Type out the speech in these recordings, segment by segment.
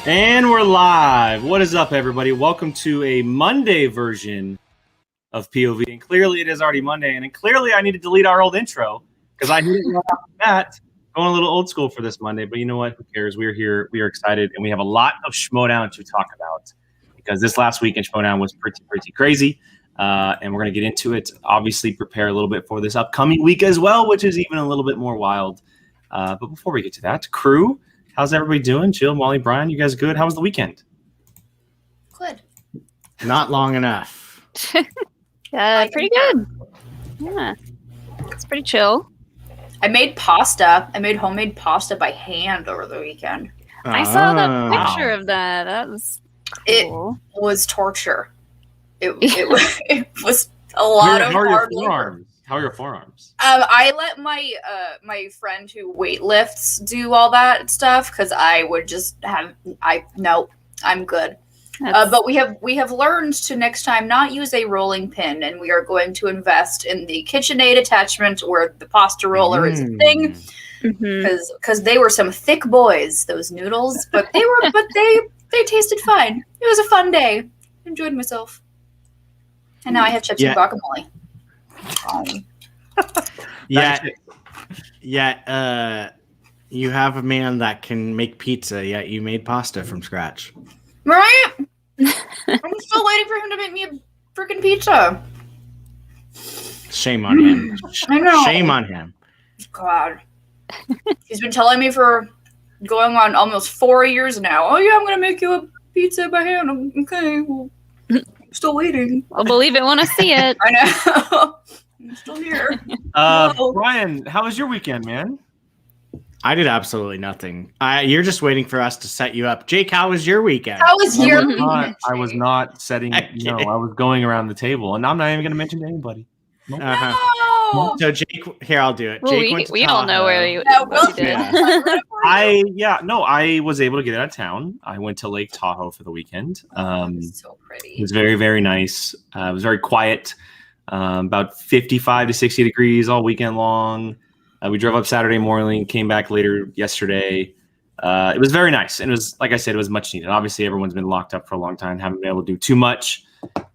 And we're live. What is up, everybody? Welcome to a Monday version of POV. And clearly it is already Monday. And clearly I need to delete our old intro because I need to that. Going a little old school for this Monday. But you know what? Who cares? We're here. We are excited. And we have a lot of Schmoedown to talk about because this last week in Schmoedown was pretty crazy. And we're going to get into it. Obviously, prepare a little bit for this upcoming week as well, which is even a little bit more wild. But before we get to that, crew, how's everybody doing? Jill, Molly, Brian, you guys good? How was the weekend? Good. Not long enough. Pretty good. Yeah. It's pretty chill. I made pasta. I made homemade pasta by hand over the weekend. I saw the picture of that. That was cool. It was torture. It was a lot of hard labor. How are your forearms? I let my my friend who weightlifts do all that stuff because I would just have I'm good. But we have learned to next time not use a rolling pin, and we are going to invest in the KitchenAid attachment where the pasta roller is a thing. Because they were some thick boys, those noodles, but they tasted fine. It was a fun day. Enjoyed myself. And now I have chips and guacamole. You have a man that can make pizza, yet you made pasta from scratch. Right? I'm still waiting for him to make me a freaking pizza. Shame on him. I know. Shame on him. God. He's been telling me for going on almost 4 years now. Oh, yeah, I'm going to make you a pizza by hand. Okay, well, I'm still waiting. I'll believe it when I see it. I know. I'm still here. Brian, how was your weekend, man? I did absolutely nothing. You're just waiting for us to set you up. Jake, how was your weekend? How was your weekend? I was not setting. I was going around the table, and I'm not even going to mention to anybody. Nope. No. So Jake, here I'll do it. Well, Jake we all know where you did. I was able to get out of town. I went to Lake Tahoe for the weekend. So pretty. It was very, very nice. It was very quiet. About 55 to 60 degrees all weekend long. We drove up Saturday morning, came back later yesterday. It was very nice. And it was, like I said, it was much needed. Obviously, everyone's been locked up for a long time, haven't been able to do too much.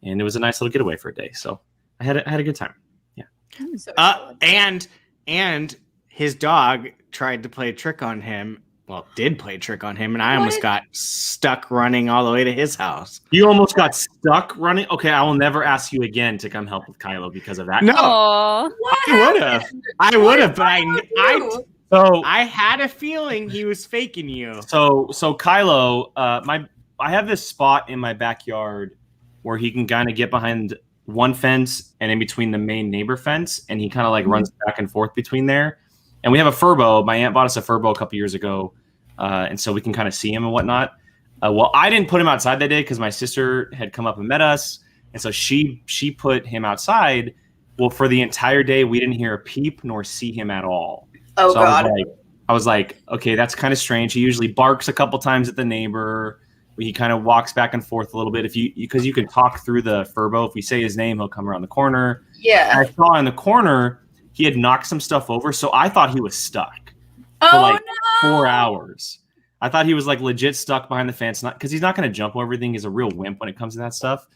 And it was a nice little getaway for a day. So I had a good time. Yeah. So And his dog tried to play a trick on him. Well, did play a trick on him, and I almost got stuck running all the way to his house. You almost got stuck running? Okay, I will never ask you again to come help with Kylo because of that. No, Aww. I would have, but I I had a feeling he was faking you. So Kylo, I have this spot in my backyard where he can kind of get behind one fence and in between the main neighbor fence, and he kind of like runs back and forth between there. And we have a furbo. My aunt bought us a furbo a couple years ago, and so we can kind of see him and whatnot. Well, I didn't put him outside that day because my sister had come up and met us, and so she put him outside. Well, for the entire day, we didn't hear a peep nor see him at all. Oh, so God. I was like, okay, that's kind of strange. He usually barks a couple times at the neighbor. He kind of walks back and forth a little bit because you can talk through the furbo. If we say his name, he'll come around the corner. Yeah. I saw in the corner he had knocked some stuff over, so I thought he was stuck for 4 hours. I thought he was like legit stuck behind the fence, not because he's not going to jump over everything. He's a real wimp when it comes to that stuff.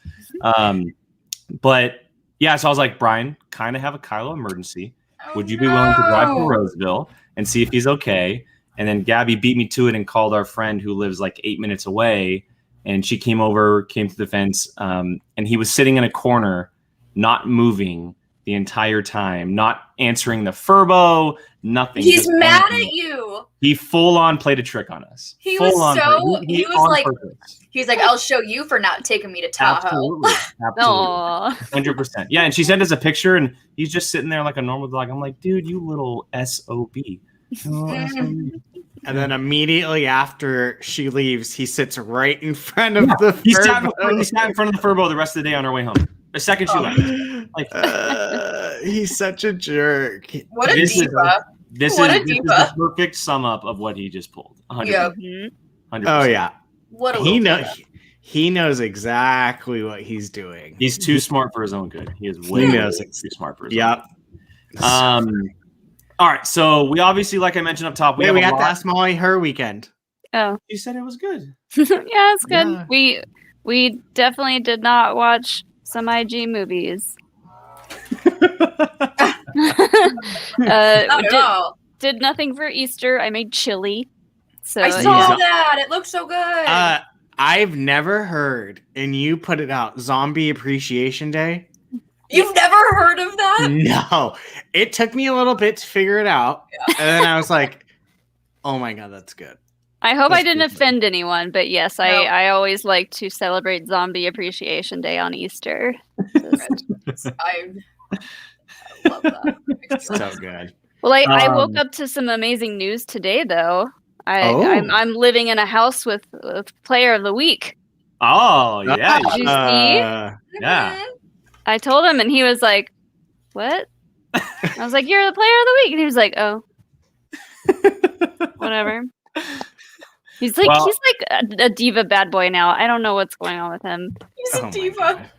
But yeah, so I was like, Brian, kind of have a Kylo emergency. Would you be willing to drive to Roseville and see if he's okay? And then Gabby beat me to it and called our friend who lives like 8 minutes away. And she came to the fence, and he was sitting in a corner, not moving the entire time, not answering the furbo, nothing. He's mad at you. He full on played a trick on us. He was like, I'll show you for not taking me to Tahoe. Absolutely. 100%. Yeah, and she sent us a picture, and he's just sitting there like a normal dog. I'm like, dude, you little SOB. And then immediately after she leaves, he sits right in front of the He sat in front of the furbo the rest of the day on our way home. The second she left. Like, he's such a jerk. What a diva. This is the perfect sum up of what he just pulled. 100%. Yeah. 100%. Oh, yeah. What a he knows exactly what he's doing. He's too smart for his own good. He is way too smart for his own good. All right, so we obviously, like I mentioned up top, we have to ask Molly her weekend. Oh. You said it was good. Yeah, it's good. Yeah. We definitely did not watch some IG movies. Not at all. Did nothing for Easter. I made chili. So I saw that. It looked so good. I've never heard, and you put it out, Zombie Appreciation Day. You've never heard of that? No. It took me a little bit to figure it out. Yeah. And then I was like, oh my God, that's good. I hope I didn't offend anyone, but yes, no. I always like to celebrate Zombie Appreciation Day on Easter. I love that. So good. Well, I woke up to some amazing news today, though. I'm living in a house with Player of the Week. Oh, yeah. Did you see? Yeah. I told him, and he was like, "What?" I was like, "You're the Player of the Week," and he was like, "Oh, whatever." He's like a diva bad boy now. I don't know what's going on with him. He's a diva.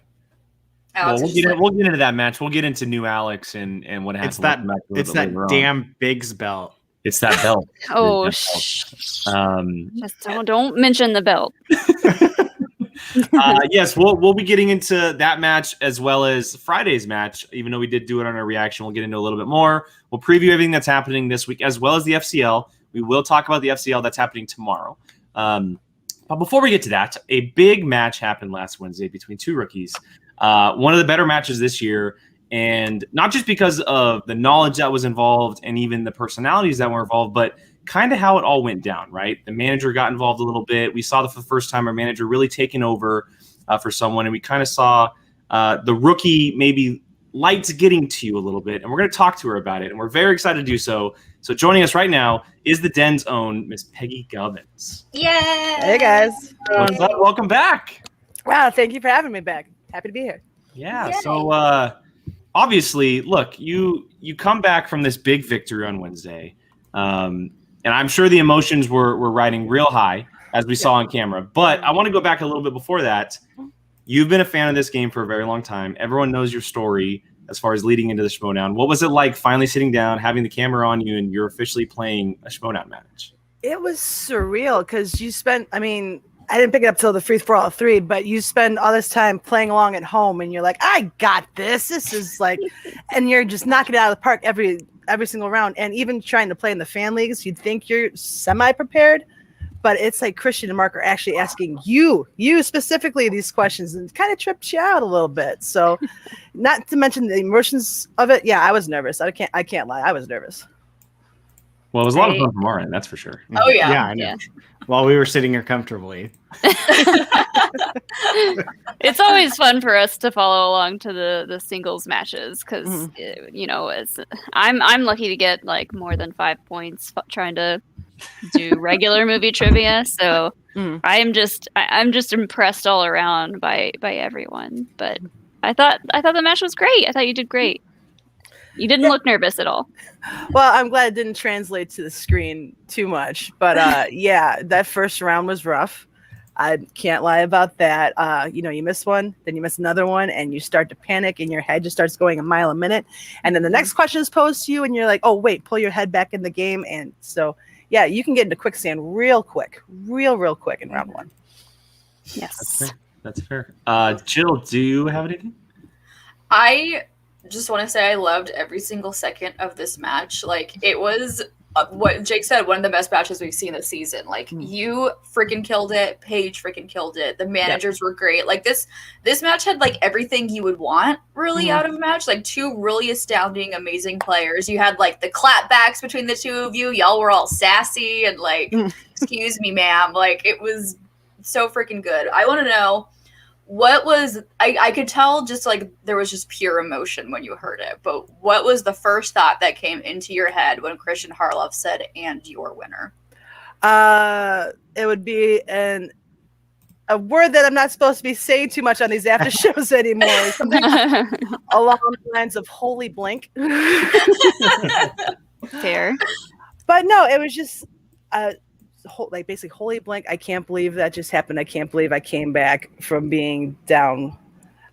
Well, we'll get into that match. We'll get into new Alex and what happens. It's that damn Biggs belt. It's that belt. Oh, just don't mention the belt. Yes, we'll be getting into that match as well as Friday's match. Even though we did do it on our reaction, we'll get into a little bit more. We'll preview everything that's happening this week as well as the FCL. We will talk about the FCL that's happening tomorrow. But before we get to that, a big match happened last Wednesday between two rookies. One of the better matches this year, and not just because of the knowledge that was involved and even the personalities that were involved, but kind of how it all went down, right? The manager got involved a little bit. We saw for the first time our manager really taking over for someone, and we kind of saw the rookie maybe lights getting to you a little bit, and we're going to talk to her about it, and we're very excited to do so. So joining us right now is the Den's own Miss Peggy Gubbins. Yeah. Hey, guys. What's up? Welcome back. Wow, thank you for having me back. Happy to be here. Yeah, yay. So obviously, look, you come back from this big victory on Wednesday, and I'm sure the emotions were riding real high, as we saw on camera. But I want to go back a little bit before that. You've been a fan of this game for a very long time. Everyone knows your story as far as leading into the Schmoedown. What was it like finally sitting down, having the camera on you, and you're officially playing a Schmoedown match? It was surreal because I didn't pick it up till the Free For All 3, but you spend all this time playing along at home, and you're like, I got this. This is like, and you're just knocking it out of the park every single round. And even trying to play in the fan leagues, you'd think you're semi-prepared, but it's like Christian and Mark are actually asking you specifically these questions, and it kind of trips you out a little bit. So not to mention the emotions of it. Yeah, I was nervous. I can't lie. I was nervous. Well, it was a lot of fun from our end, that's for sure. Oh, yeah. Yeah, I know. Yeah. While we were sitting here comfortably. It's always fun for us to follow along to the singles matches because, I'm lucky to get like more than 5 points trying to do regular movie trivia. So I'm just impressed all around by everyone. But I thought the match was great. I thought you did great. You didn't look nervous at all. Well, I'm glad it didn't translate to the screen too much. But yeah, that first round was rough. I can't lie about that. You miss one, then you miss another one, and you start to panic, and your head just starts going a mile a minute. And then the next question is posed to you, and you're like, oh, wait, pull your head back in the game. And so, yeah, you can get into quicksand real quick in round one. Yes. That's fair. Jill, do you have anything? I just want to say I loved every single second of this match. Like, it was what Jake said, one of the best matches we've seen this season. Like, you freaking killed it. Paige freaking killed it. The managers were great. Like, this match had like everything you would want really out of a match. Like, two really astounding, amazing players. You had like the clapbacks between the two of you. Y'all were all sassy and like, excuse me, ma'am. Like, it was so freaking good. I want to know, what was, I could tell just like there was just pure emotion when you heard it, but what was the first thought that came into your head when Christian Harloff said, and your winner? It would be a word that I'm not supposed to be saying too much on these after shows anymore. Something along the lines of holy blank. Fair. But no, it was just like basically holy blank. I can't believe that just happened. I can't believe I came back from being down.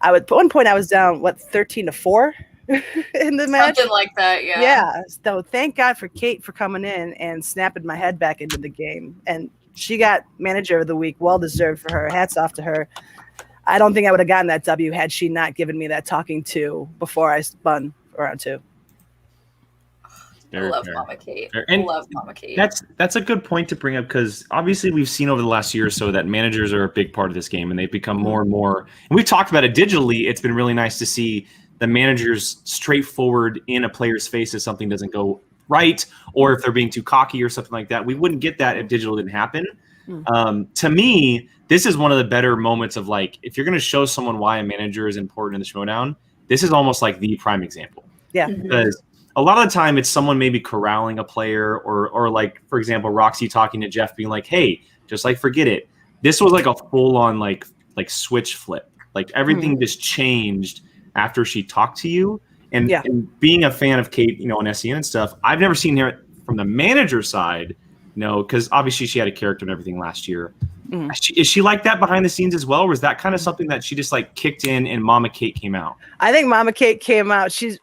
At one point I was down 13-4 in the match, something like that. Yeah, so thank God for Kate for coming in and snapping my head back into the game. And she got manager of the week. Well deserved for her. Hats off to her. I don't think I would have gotten that W had she not given me that talking to before I spun round 2. I love Mama Kate. And love Mama Kate. That's a good point to bring up, because obviously we've seen over the last year or so that managers are a big part of this game, and they've become more and more. And we've talked about it digitally. It's been really nice to see the managers straightforward in a player's face if something doesn't go right, or if they're being too cocky or something like that. We wouldn't get that if digital didn't happen. To me, this is one of the better moments of, like, if you're going to show someone why a manager is important in the Schmoedown, this is almost like the prime example. Yeah. Because a lot of the time it's someone maybe corralling a player, or like, for example, Roxy talking to Jeff being like, hey, just like forget it. This was like a full on like switch flip. Like everything just changed after she talked to you. And, and being a fan of Kate, on SEN and stuff, I've never seen her from the manager side, because obviously she had a character and everything last year. Is she like that behind the scenes as well? Or was that kind of something that she just like kicked in and Mama Kate came out? I think Mama Kate came out. She's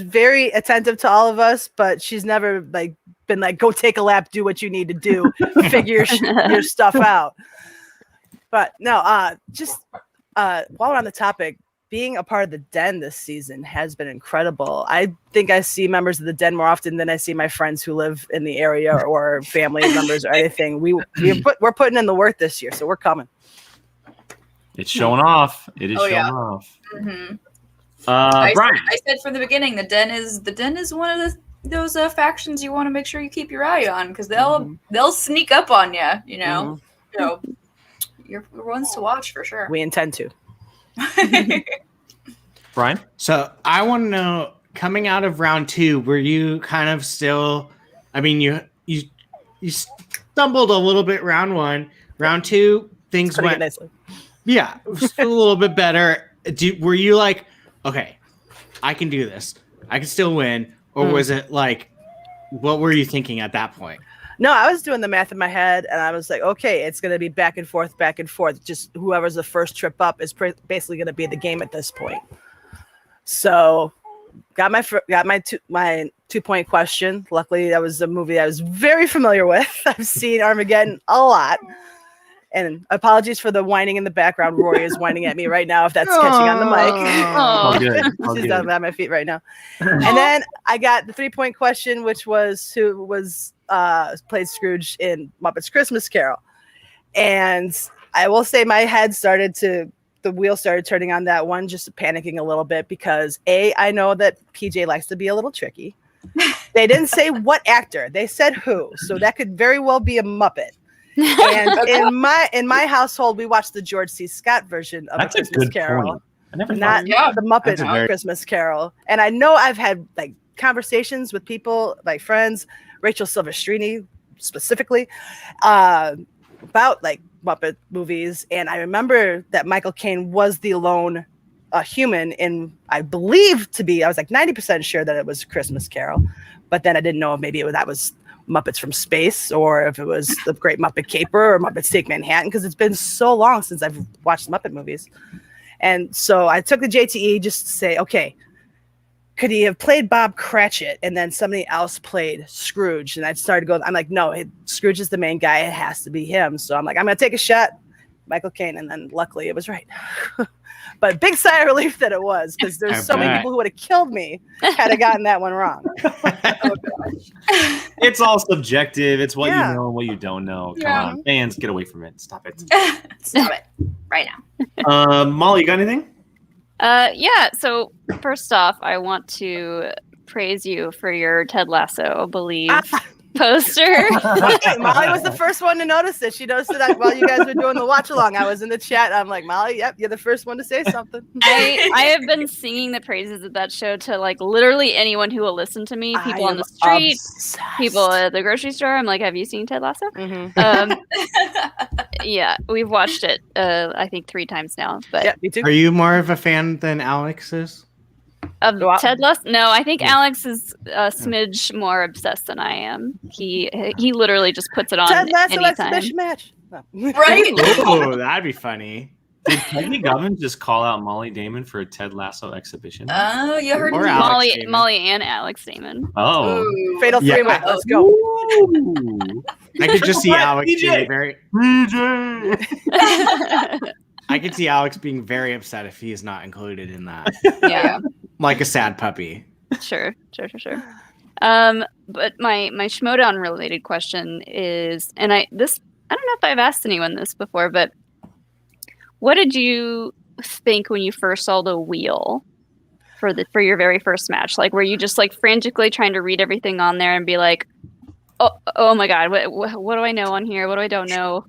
very attentive to all of us, but she's never like been like, go take a lap, do what you need to do, figure your stuff out. But no, while we're on the topic, being a part of the Den this season has been incredible. I think I see members of the Den more often than I see my friends who live in the area or family members or anything. We're putting in the work this year, so we're coming. It's showing off. It is showing off. Brian. I said from the beginning, the Den is one of those factions you want to make sure you keep your eye on, because they'll sneak up on you. So you're ones to watch for sure. We intend to. Brian? So I want to know, coming out of round 2, were you kind of still, I mean, you stumbled a little bit round 1. Round 2, things went nicely. Yeah, a little bit better. Were you like, okay, I can do this, I can still win? Or was it like, what were you thinking at that point? No, I was doing the math in my head, and I was like, okay, it's going to be back and forth. Just whoever's the first trip up is basically going to be the game at this point. So, got my 2-point question. Luckily, that was a movie I was very familiar with. I've seen Armageddon a lot. And apologies for the whining in the background. Rory is whining at me right now, if that's catching on the mic. She's down at my feet right now. And then I got the 3-point question, which was who was played Scrooge in Muppets Christmas Carol. And I will say my head the wheel started turning on that one, just panicking a little bit, because I know that PJ likes to be a little tricky. They didn't say what actor, they said who. So that could very well be a Muppet. And in my household, we watched the George C. Scott version of That's A Christmas Carol, point. I never not the Muppet Christmas Carol. And I know I've had like conversations with people, like friends, Rachel Silvestrini specifically, about like Muppet movies. And I remember that Michael Caine was the lone human in, I believe I was like 90% sure that it was Christmas Carol, but then I didn't know if maybe that was Muppets from Space, or if it was The Great Muppet Caper or Muppets Take Manhattan, because it's been so long since I've watched Muppet movies. And so I took the JTE just to say, okay, could he have played Bob Cratchit and then somebody else played Scrooge? And I started going, I'm like, no, Scrooge is the main guy. It has to be him. So I'm like, I'm going to take a shot, Michael Caine. And then luckily it was right. But big sigh of relief that it was, because there's so many people who would have killed me had I gotten that one wrong. It's all subjective. It's what you know and what you don't know. Come on, fans, get away from it. Stop it. Stop it right now. Molly, you got anything? Yeah. So first off, I want to praise you for your Ted Lasso Believe poster. Molly was the first one to notice it. She noticed it while you guys were doing the watch along. I was in the chat. I'm like, Molly, yep, you're the first one to say something. I have been singing the praises of that show to like literally anyone who will listen to me. People on the street, people at the grocery store. I'm like, have you seen Ted Lasso? Mm-hmm. Yeah, we've watched it. I think 3 times now. But yeah, me too. Are you more of a fan than Alex is? Of Ted Lasso? No, I think Alex is a smidge more obsessed than I am. He literally just puts it on Ted Lasso anytime. exhibition match. No. Right? Oh, that'd be funny. Did Peggy Gubbins just call out Molly Damon for a Ted Lasso exhibition? Oh, you heard Or me. Alex Damon. Molly and Alex Damon. Oh. Ooh. Fatal 3-way. Let's go. I could just see Alex PJ. being very. I could see Alex being very upset if he is not included in that, Yeah. like a sad puppy. Sure. But my Schmoedown related question is, and I don't know if I've asked anyone this before, but what did you think when you first saw the wheel for your very first match? Like, were you just like frantically trying to read everything on there and be like, oh my god, what do I know on here? What do I don't know?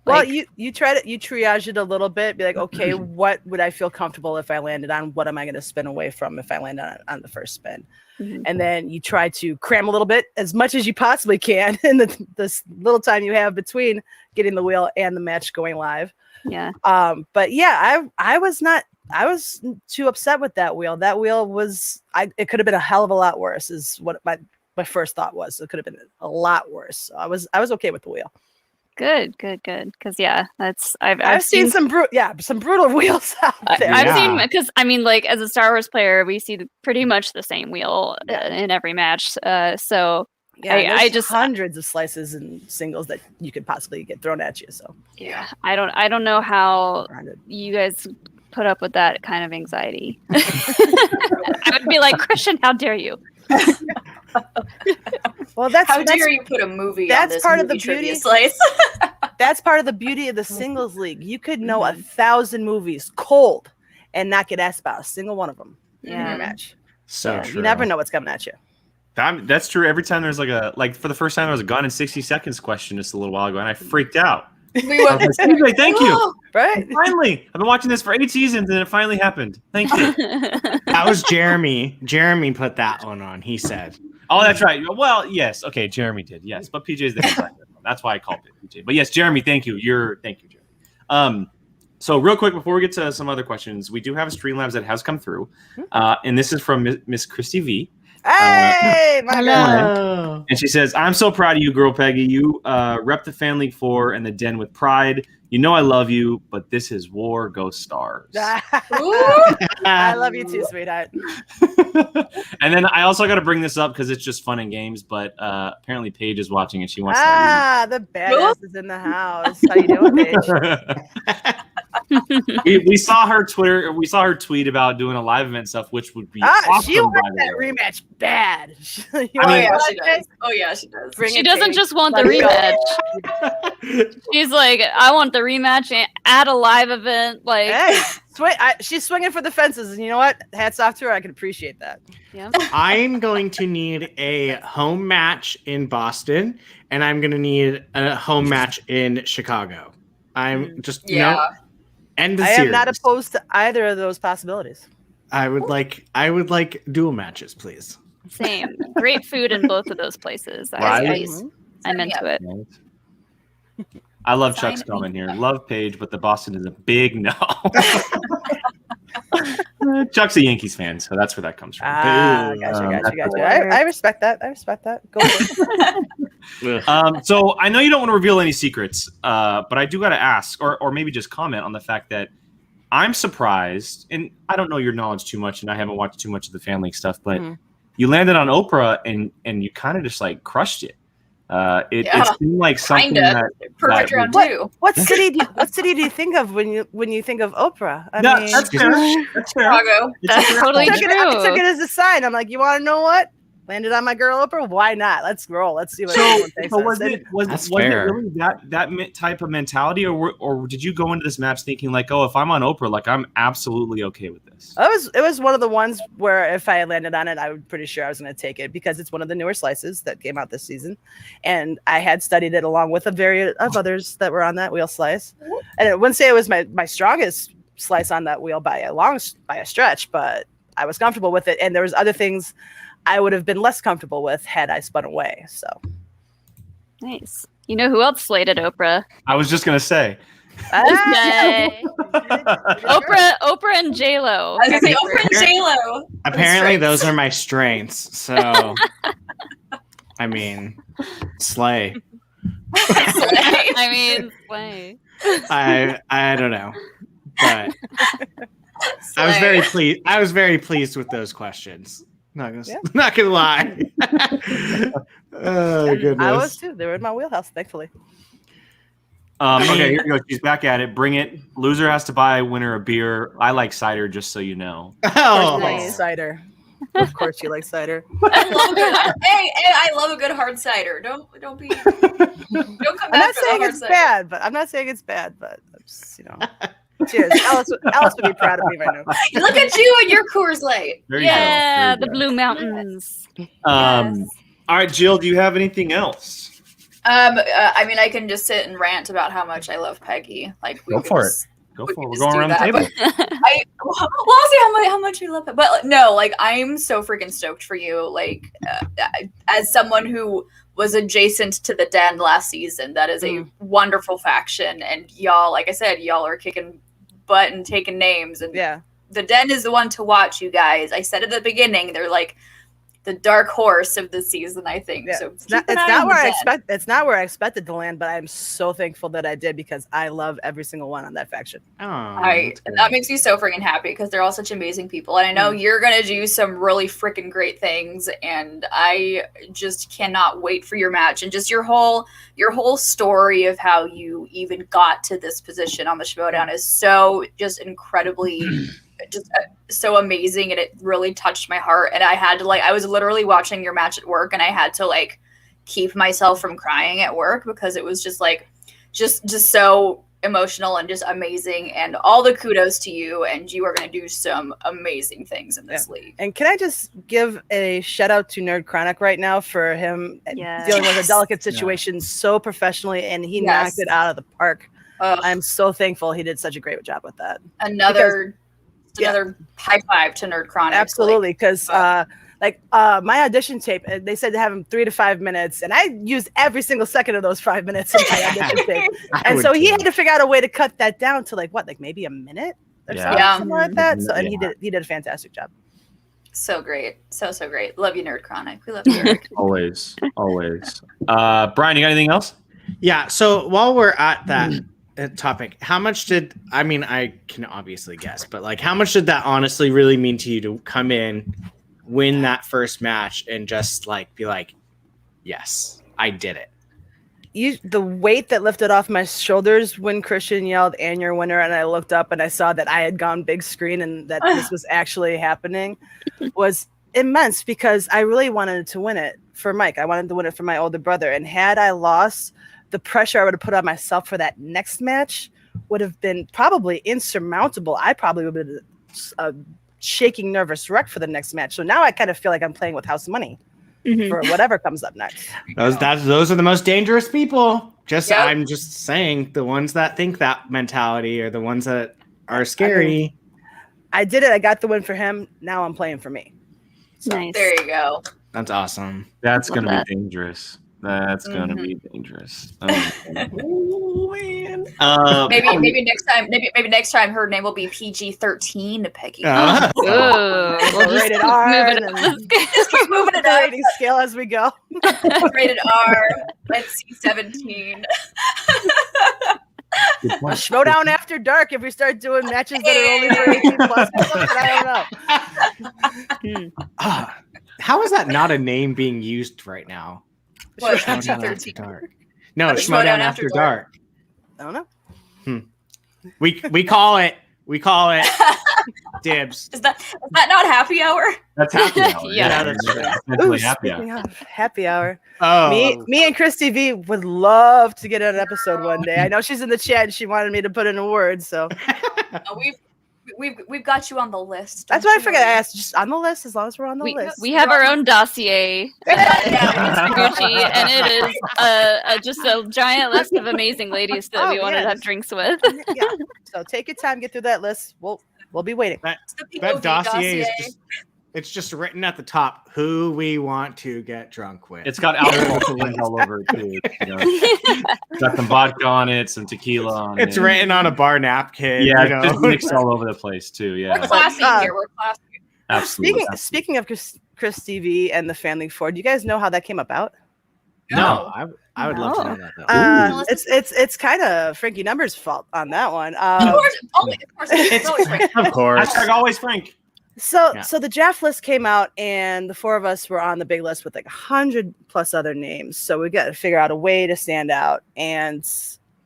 Well, Like, you triage it a little bit. Be like, okay, what would I feel comfortable if I landed on? What am I going to spin away from if I land on the first spin? Mhm. And then you try to cram a little bit as much as you possibly can in this little time you have between getting the wheel and the match going live. yeah. But yeah, I was too upset with that wheel. That wheel was it could have been a hell of a lot worse. Is what my first thought was. It could have been a lot worse. So I was okay with the wheel. Good. Because yeah, that's I've seen some brutal wheels out there. I've Yeah. seen, because I mean, like, as a Star Wars player, we see pretty much the same wheel Yeah. in every match. So Yeah, I there's just hundreds of slices and singles that you could possibly get thrown at you. So Yeah. I don't know how 100. you guys put up with that kind of anxiety. I would be like, Christian, how dare you? Well, that's How dare you put a movie on that's this part of the movie trivia beauty. slice? That's part of the beauty of the singles league. You could know 1,000 movies cold and not get asked about a single one of them in your Yeah. match. So Yeah, true. you never know what's coming at you. That's true. Every time there's like for the first time, there was a Gone in 60 Seconds question just a little while ago, and I freaked out. We I went, was like, "Anyway, thank you. Right? Finally, I've been watching this for 8 seasons, and it finally happened. Thank you." That was Jeremy. Jeremy put that one on. He said, Oh, that's right. Well, yes. Okay, Jeremy did. Yes, but PJ's the headliner. That's why I called it PJ. But yes, Jeremy, thank you. Thank you, Jeremy. So real quick before we get to some other questions, we do have a Streamlabs that has come through, and this is from Miss Christy V. Hey, my girl. "Hello." And she says, "I'm so proud of you, girl, Peggy. You rep the Fan League 4 and the Den with pride. You know I love you, but this is war. Go Stars." I love you too, sweetheart. And then I also got to bring this up because it's just fun and games, but apparently Paige is watching and she wants The badass is in the house. How you doing, Paige? to we saw her tweet about doing a live event stuff, which would be awesome, she by wants the that way. rematch bad. oh yeah, she does. Oh yeah, she does. Bring She it, doesn't Paige. just want the Let's go. rematch. She's like, I want the rematch at a live event. Like, Hey, she's swinging for the fences, and you know what? Hats off to her. I can appreciate that. yeah. I'm going to need a home match in Boston, and I'm going to need a home match in Chicago. I'm just end the I series. am not opposed to either of those possibilities. I would like dual matches, please. Same. Great food in both of those places. Right. I'm into it. I love Sign Chuck's me comment here. up. Love Paige, but the Boston is a big no. Chuck's a Yankees fan, so that's where that comes from. Gotcha. I respect that. Go for it. So I know you don't want to reveal any secrets, but I do got to ask, or maybe just comment on the fact that I'm surprised, and I don't know your knowledge too much, and I haven't watched too much of the Fan League stuff, but you landed on Oprah and you kind of just like crushed it. It seemed like something Kinda. Perfect round two. What city do you think of when you think of Oprah? I mean, That's fair. That's fair. Chicago. That's totally I took true. it as a sign. I'm like, you want to know what? Landed on my girl Oprah. Why not? Let's roll. Let's see what everyone thinks. So was Then- it That's was it fair. really that type of mentality, or did you go into this match thinking like, oh, if I'm on Oprah, like I'm absolutely okay with this? It was one of the ones where if I had landed on it, I was pretty sure I was going to take it because it's one of the newer slices that came out this season, and I had studied it along with a variety of others that were on that wheel slice. And I wouldn't say it was my strongest slice on that wheel by a stretch, but I was comfortable with it. And there was other things I would have been less comfortable with had I spun away. So Nice. You know who else slated Oprah? I was just gonna say. Yay. Oprah and J-Lo. I was gonna say Oprah and J-Lo. Apparently, those are my strengths. So, I mean, slay. I mean, slay. I don't know, but I was very pleased. I was very pleased with those questions. Not gonna lie. Oh goodness. I was too. They were in my wheelhouse, thankfully. Okay, here we go. She's back at it. Bring it. Loser has to buy winner a beer. I like cider, just so you know. Oh, Like cider. Of course, you like cider. I love a good hard cider. Don't be. Don't come I'm not after saying the hard it's cider. bad, but I'm just, cheers. Alice would be proud of me right now. Look at you and your Coors Light. There you go. Yeah, There the you go. Blue Mountains. All right, Jill, do you have anything else? I mean, I can just sit and rant about how much I love Peggy. Like, Go for it. Go for it. We're going around the table. I'll see how much you love it. But no, like, I'm so freaking stoked for you. Like, as someone who was adjacent to the Den last season, that is a wonderful faction. And y'all, like I said, y'all are kicking butt and taking names. And the Den is the one to watch, you guys. I said at the beginning, they're like the dark horse of the season, I think. Yeah. So It's not where I expected to land, but I'm so thankful that I did because I love every single one on that faction. And that makes me so freaking happy because they're all such amazing people. And I know you're gonna do some really freaking great things, and I just cannot wait for your match and just your whole story of how you even got to this position on the Schmoedown is so just incredibly just so amazing, and it really touched my heart. And I was literally watching your match at work, and I had to like keep myself from crying at work because it was just like just so emotional and just amazing. And all the kudos to you, and you are going to do some amazing things in this league. And can I just give a shout out to Nerd Chronic right now for him dealing with a delicate situation so professionally, and he knocked it out of the park. I'm so thankful he did such a great job with that. Another high five to Nerd Chronic. Absolutely, because my audition tape, they said to have him 3 to 5 minutes, and I used every single second of those 5 minutes in my audition tape. And so he had to figure out a way to cut that down to maybe a minute or something like that. So and he did a fantastic job. So great. So great. Love you, Nerd Chronic. We love you. Always. Brian, you got anything else? Yeah, so while we're at that topic, how much I can obviously guess, but like how much did that honestly really mean to you to come in, win that first match, and just like be like, yes, I did it? The weight that lifted off my shoulders when Christian yelled "and your winner," and I looked up and I saw that I had gone big screen and that this was actually happening was immense, because I really wanted to win it for Mike. I wanted to win it for my older brother, and had I lost, the pressure I would have put on myself for that next match would have been probably insurmountable. I probably would have been a shaking, nervous wreck for the next match. So now I kind of feel like I'm playing with house money for whatever comes up next. Those are the most dangerous people. I'm just saying, the ones that think that mentality are the ones that are scary. I did it. I got the win for him. Now I'm playing for me. So, nice. There you go. That's awesome. That's going to be dangerous. That's gonna be dangerous. Oh man! Maybe next time her name will be PG-13 Peggy. We'll rated R. Just keep moving it up. Rating scale as we go. Rated R. Let's see 17. Schmoedown after dark. If we start doing matches that are only for 18 plus, I don't know. How is that not a name being used right now? What, Schmoedown After Dark. No, Schmoedown After Dark. I don't know. We call it dibs. Is that not happy hour? That's happy hour. That's definitely happy hour. Of happy hour. Oh, me and Christy V would love to get an episode one day. I know she's in the chat and she wanted me to put in a word, so we've got you on the list. That's why I figured I asked, just on the list, as long as we're on the list. We have our own dossier, Mr. Gucci, and it is just a giant list of amazing ladies that we wanted to have drinks with. Yeah. So take your time, get through that list. We'll be waiting. That dossier is just written at the top who we want to get drunk with. It's got alcohol all over it too. Got some vodka on it, some tequila on it. It's written on a bar napkin. Yeah, just mixed all over the place too. Yeah, we're classy here. We're classy. Absolutely. Speaking of Chris TV and the Family Ford, do you guys know how that came about? No, I would love to know that. It's kind of Frankie Numbers' fault on that one. Of course, always Frank. Of course. Hashtag always Frank. So the draft list came out, and the four of us were on the big list with like 100+ other names. So we got to figure out a way to stand out. And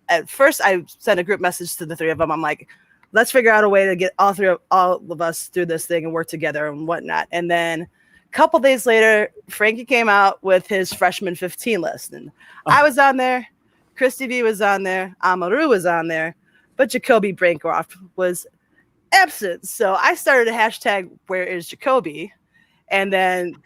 at first, I sent a group message to the three of them. I'm like, let's figure out a way to get all of us through this thing and work together and whatnot. And then a couple days later, Frankie came out with his freshman 15 list, and I was on there. Christy V was on there. Amaru was on there, but Jacoby Bancroft was absent. So I started a hashtag, where is Jacoby? And then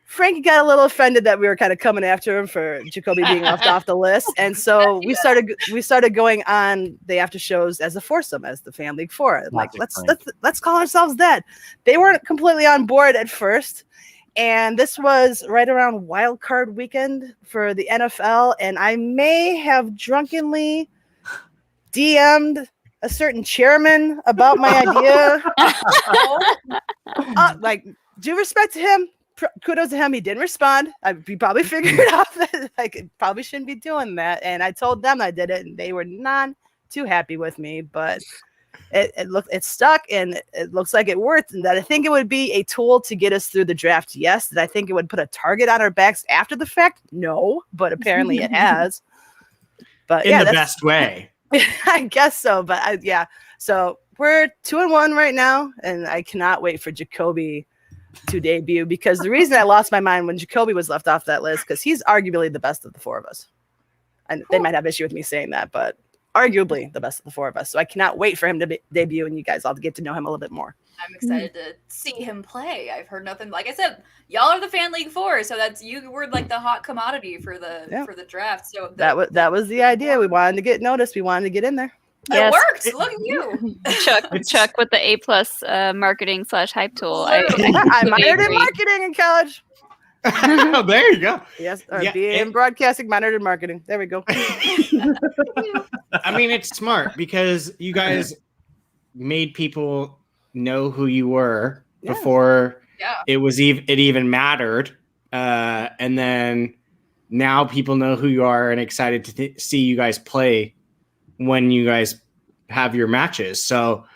Frankie got a little offended that we were kind of coming after him for Jacoby being left off the list. And so we started going on the after shows as a foursome, as the Fan League Four. Like, let's call ourselves that. They weren't completely on board at first. And this was right around wild card weekend for the NFL. And I may have drunkenly DM'd a certain chairman about my idea. Like, due respect to him, kudos to him. He didn't respond. He probably figured out that I probably shouldn't be doing that. And I told them I did it, and they were not too happy with me. But it stuck, and it looks like it worked. And that I think it would be a tool to get us through the draft. Yes. Did I think it would put a target on our backs after the fact? No, but apparently it has. But in the best way. I guess so. But so we're 2-1 right now, and I cannot wait for Jacoby to debut, because the reason I lost my mind when Jacoby was left off that list, because he's arguably the best of the four of us. And they might have issue with me saying that, but arguably the best of the four of us. So I cannot wait for him to debut, and you guys all get to know him a little bit more. I'm excited to see him play. I've heard nothing. Like I said, y'all are the Fan League Four, so you were like the hot commodity for the draft. So that was the idea. We wanted to get noticed. We wanted to get in there. It worked. Look at you, Chuck with the A+ marketing / hype tool. I minored in marketing in college. Oh, there you go. Yes, BA in broadcasting, minored in marketing. There we go. I mean, it's smart because you guys made people know who you were before it even mattered, and then now people know who you are and excited to see you guys play when you guys have your matches. So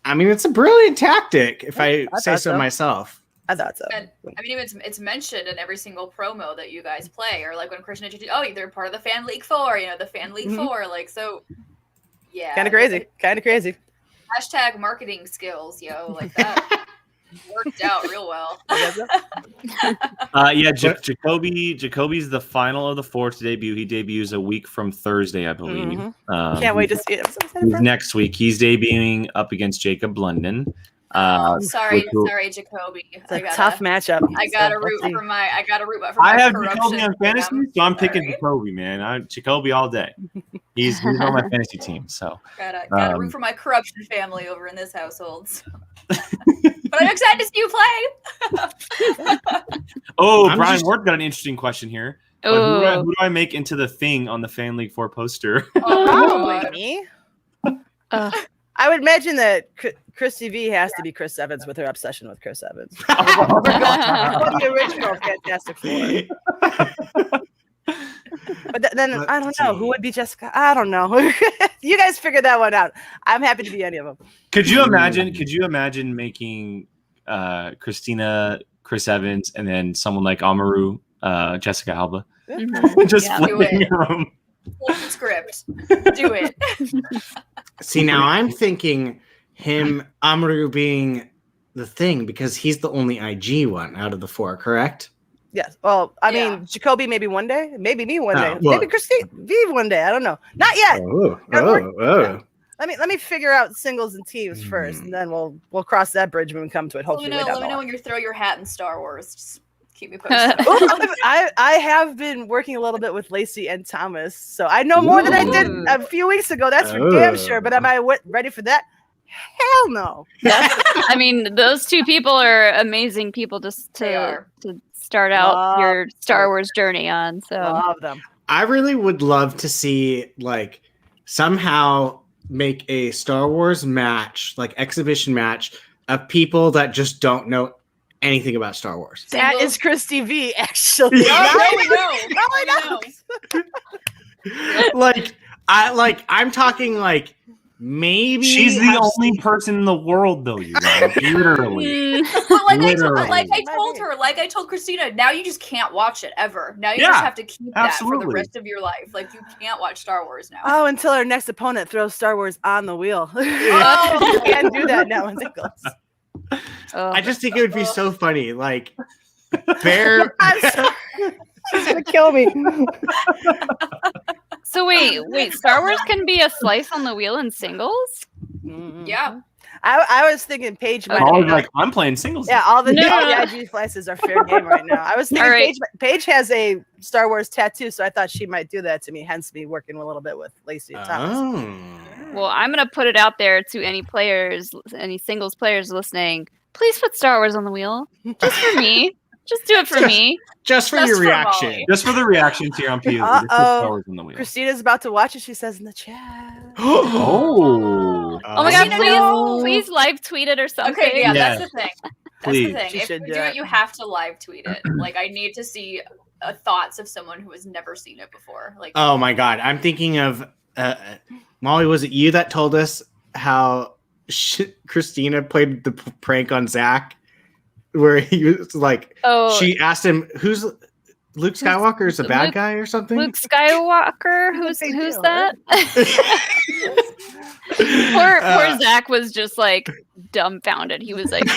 I mean, it's a brilliant tactic, if I say so myself. I thought so. And, I mean, it's mentioned in every single promo that you guys play, or like when Christian introduced, they're part of the Fan League Four, the Fan League Four, like, so yeah, kind of crazy. Hashtag marketing skills, like that worked out real well. Jacoby's the final of the four to debut. He debuts a week from Thursday, I believe. Can't wait to see it. I'm so excited. Next week, he's debuting up against Jacob London. Sorry, Jacoby. It's a tough matchup. I gotta root for my. I have Jacoby on fantasy, so I'm picking Jacoby, man. Jacoby all day. He's on my fantasy team, so gotta root for my corruption family over in this household. So. But I'm excited to see you play. Brian Ward got an interesting question here. Who do I make into the thing on the Fan League 4 poster? Probably me. I would imagine that Christy V has to be Chris Evans with her obsession with Chris Evans. The original Fantastic Four. But then I don't know who would be Jessica. I don't know. You guys figure that one out. I'm happy to be any of them. Could you imagine making Christina Chris Evans and then someone like Amaru Jessica Alba? Just flipping them. Full script. Do it. See, now I'm thinking Amaru being the thing because he's the only IG one out of the four, correct? Yes. Well, I mean, Jacoby maybe one day, maybe me one day, maybe Christine V one day. I don't know. Not yet. Let me figure out singles and teams first, and then we'll cross that bridge when we come to it. Hopefully, let me know when you throw your hat in Star Wars. Just keep me posted. I have been working a little bit with Lacey and Thomas, so I know more than I did a few weeks ago. That's for damn sure. But am I ready for that? Hell no. I mean, those two people are amazing people to start out your Star Wars journey on. So love them. I really would love to see somehow make a Star Wars match, exhibition match of people that just don't know anything about Star Wars. That is Christy V, actually. I'm talking maybe she's the only person in the world, though. You guys, literally. But like I told Christina, now you just can't watch it ever. Now you just have to keep that for the rest of your life. Like you can't watch Star Wars now. Oh, until our next opponent throws Star Wars on the wheel. Oh, you can't do that now in singles. I just think it would be so funny, like Bear. She's gonna kill me. So wait, Star Wars can be a slice on the wheel in singles? Yeah. I was thinking Paige might I'm playing singles. Yeah, all the IG slices are fair game right now. I was thinking Paige has a Star Wars tattoo, so I thought she might do that to me, hence me working a little bit with Lacey and Thomas. Well, I'm gonna put it out there to any players, any singles players listening. Please put Star Wars on the wheel. Just for me. Just do it for me. Just for your reaction. Molly. Just for the reactions here on POV. Christina's about to watch it. She says in the chat. Oh my god, please live tweet it or something. Okay, that's the thing. That's the thing. If you do it, you have to live tweet it. Like, I need to see thoughts of someone who has never seen it before. Like, oh my god, I'm thinking of Molly. Was it you that told us how Christina played the prank on Zach? Where he was like, she asked him, "Who's Luke Skywalker? Is a bad guy or something?" Luke Skywalker, who's that? poor Zach was just like dumbfounded. He was like,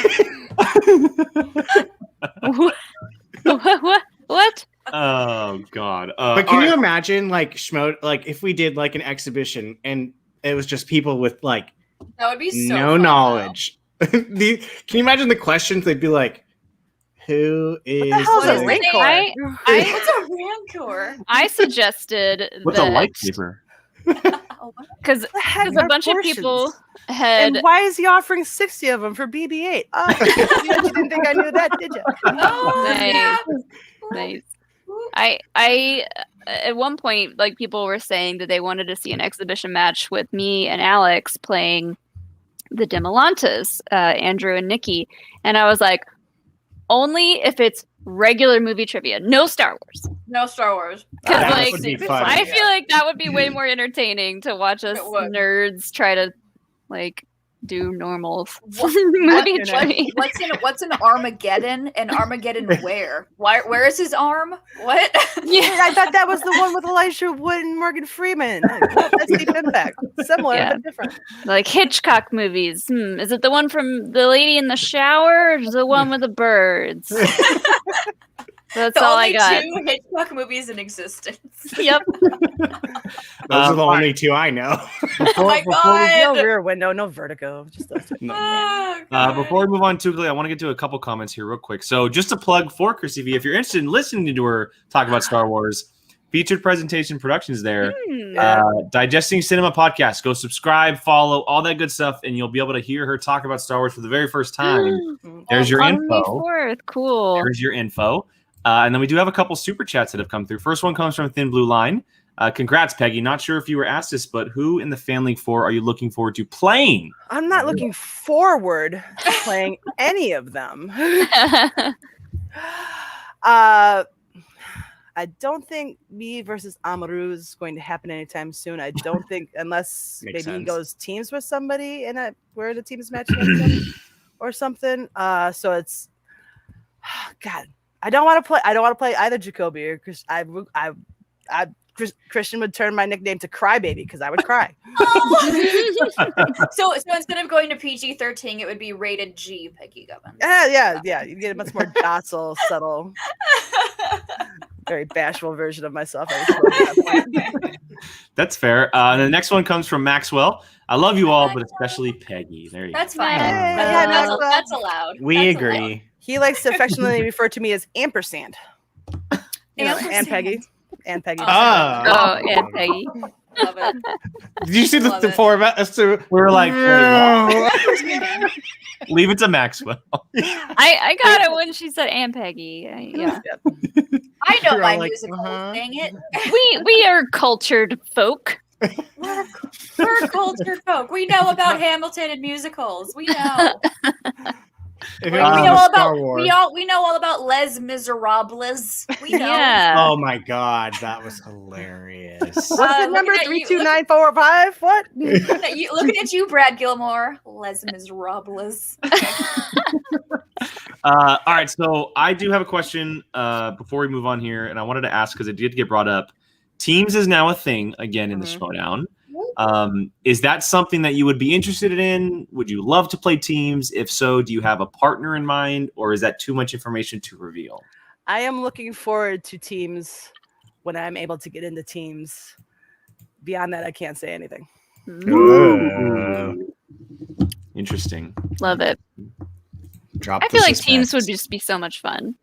"What? Oh god!" But can you imagine, like like if we did like an exhibition and it was just people with like that would be so no knowledge. Can you imagine the questions? They'd be like, "Who is a Rancor? What's a Rancor?" I suggested what's a lightsaber? Because a bunch of people had. And why is he offering 60 of them for BB-8? You didn't think I knew that, did you? Nice. I at one point, like, people were saying that they wanted to see an exhibition match with me and Alex playing the Demolantes, Andrew and Nikki, and I was like, only if it's regular movie trivia, no Star Wars. No Star Wars. Because I feel like that would be way more entertaining to watch us nerds try to like do normal movie trivia. What's an Armageddon? And Armageddon where? Where is his arm? What? Yeah, I thought that was the one with Elijah Wood and Morgan Freeman. That's Deep Impact. Similar but different. Like Hitchcock movies. Is it the one from The Lady in the Shower, or is it the one with the birds? That's all I got. The only 2 Hitchcock movies in existence. Yep. Those are the only 2 I know. Oh my god! No Rear Window, no Vertigo. Just those 2. Before we move on too quickly, I want to get to a couple comments here real quick. So just to plug for Chrissy V, if you're interested in listening to her talk about Star Wars, Featured Presentation Productions there. Digesting Cinema Podcast. Go subscribe, follow, all that good stuff, and you'll be able to hear her talk about Star Wars for the very first time. There's your info. Cool. There's your info. And then we do have a couple super chats that have come through. First one comes from Thin Blue Line. Congrats, Peggy. Not sure if you were asked this, but who in the Fan League 4 are you looking forward to playing? I'm not looking forward to playing any of them. I don't think me versus Amaru is going to happen anytime soon. I don't think, unless maybe he goes teams with somebody in where the team is matching against him or something. So it's God. I don't want to play either Jacoby or Chris. Christian would turn my nickname to Crybaby because I would cry. So instead of going to PG-13, it would be rated G, Peggy Gubbins. Yeah. You get a much more docile, subtle, very bashful version of myself. That's fair. The next one comes from Maxwell. I love you all, but especially Peggy. There you go. That's fine. That's allowed. We agree. Allowed. He likes to affectionately refer to me as Ampersand. And Peggy. And Peggy. And Peggy. Love it. Did you see the 4 of us? We were like, leave it to Maxwell. I got it when she said Aunt Peggy. I know my musical. Dang it. We are cultured folk. We're cultured folk. We know about Hamilton and musicals. We know. If We it was know a all Star about Wars. we know all about Les Miserables. We know. Yeah. Oh my god, that was hilarious. What's the number? looking at you- 32945? What? Looking at you, Brad Gilmore. Les Miserables. All right, so I do have a question before we move on here, and I wanted to ask because it did get brought up. Teams is now a thing again in the Schmoedown. Is that something that you would be interested in? Would you love to play teams? If so, do you have a partner in mind, or is that too much information to reveal? I am looking forward to teams when I'm able to get into teams. Beyond that, I can't say anything. Interesting. Love it. Drop I the feel like suspense. teams would just be so much fun.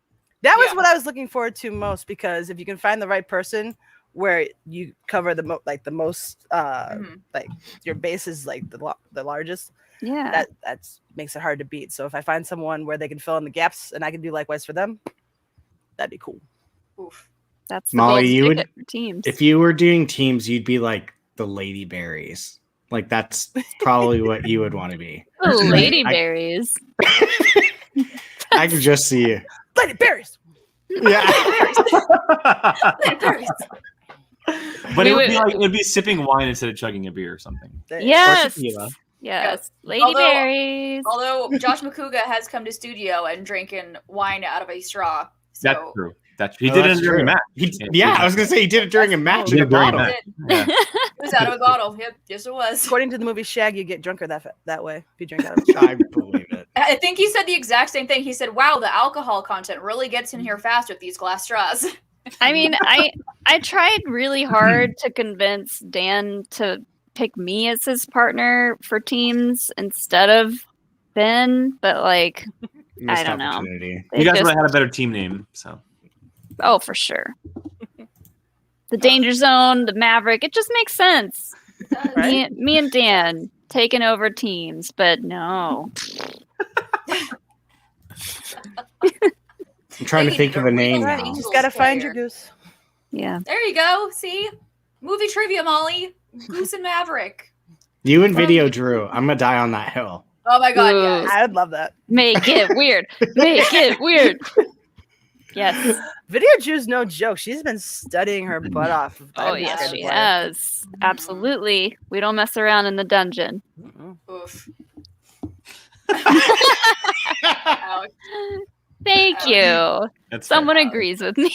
That was what I was looking forward to most, because if you can find the right person where you cover the most like your base is like the largest, Yeah. that makes it hard to beat. So if I find someone where they can fill in the gaps and I can do likewise for them, that'd be cool. Oof. That's the Molly, gold you would- ticket for teams. If you were doing teams, you'd be like the Lady Berries. Like that's probably what you would want to be. The ladyberries. I can just see you. Lady Berries. Yeah. Lady Berries. But We it would would- be like it'd be sipping wine instead of chugging a beer or something. Yes. tequila. Yes. Although- Ladyberries. Although Josh McCouga has come to studio and drinking wine out of a straw. So That's true. He did it during a match. Yeah, I was gonna say he did it during a match He in a did during a bottle. match. It was out of a bottle. Yep, yes it was. According to the movie Shag, you get drunker that way if you drink out of a straw. I believe it. I think he said the exact same thing. He said, "Wow, the alcohol content really gets in here fast with these glass straws." I mean, I tried really hard to convince Dan to pick me as his partner for teams instead of Ben, but like, Missed don't know. opportunity. You guys would have had a better team name. So oh, for sure. The Danger Zone, the Maverick, it just makes sense. Right? Me and Dan taking over teams, but no. I'm trying to think of a name Right. now. You just gotta find your goose. Yeah. There you go. See, movie trivia, Molly. Goose and Maverick. You and Video Drew. I'm gonna die on that hill. Oh my God, Ooh. yes. I would love that. Make it weird. Make it weird. Yes. Video Drew's no joke. She's been studying her butt off. Oh, I'm yes, not she gonna has. Absolutely. We don't mess around in the dungeon. lie. Oof. Alex. Thank you. that's Someone agrees with me.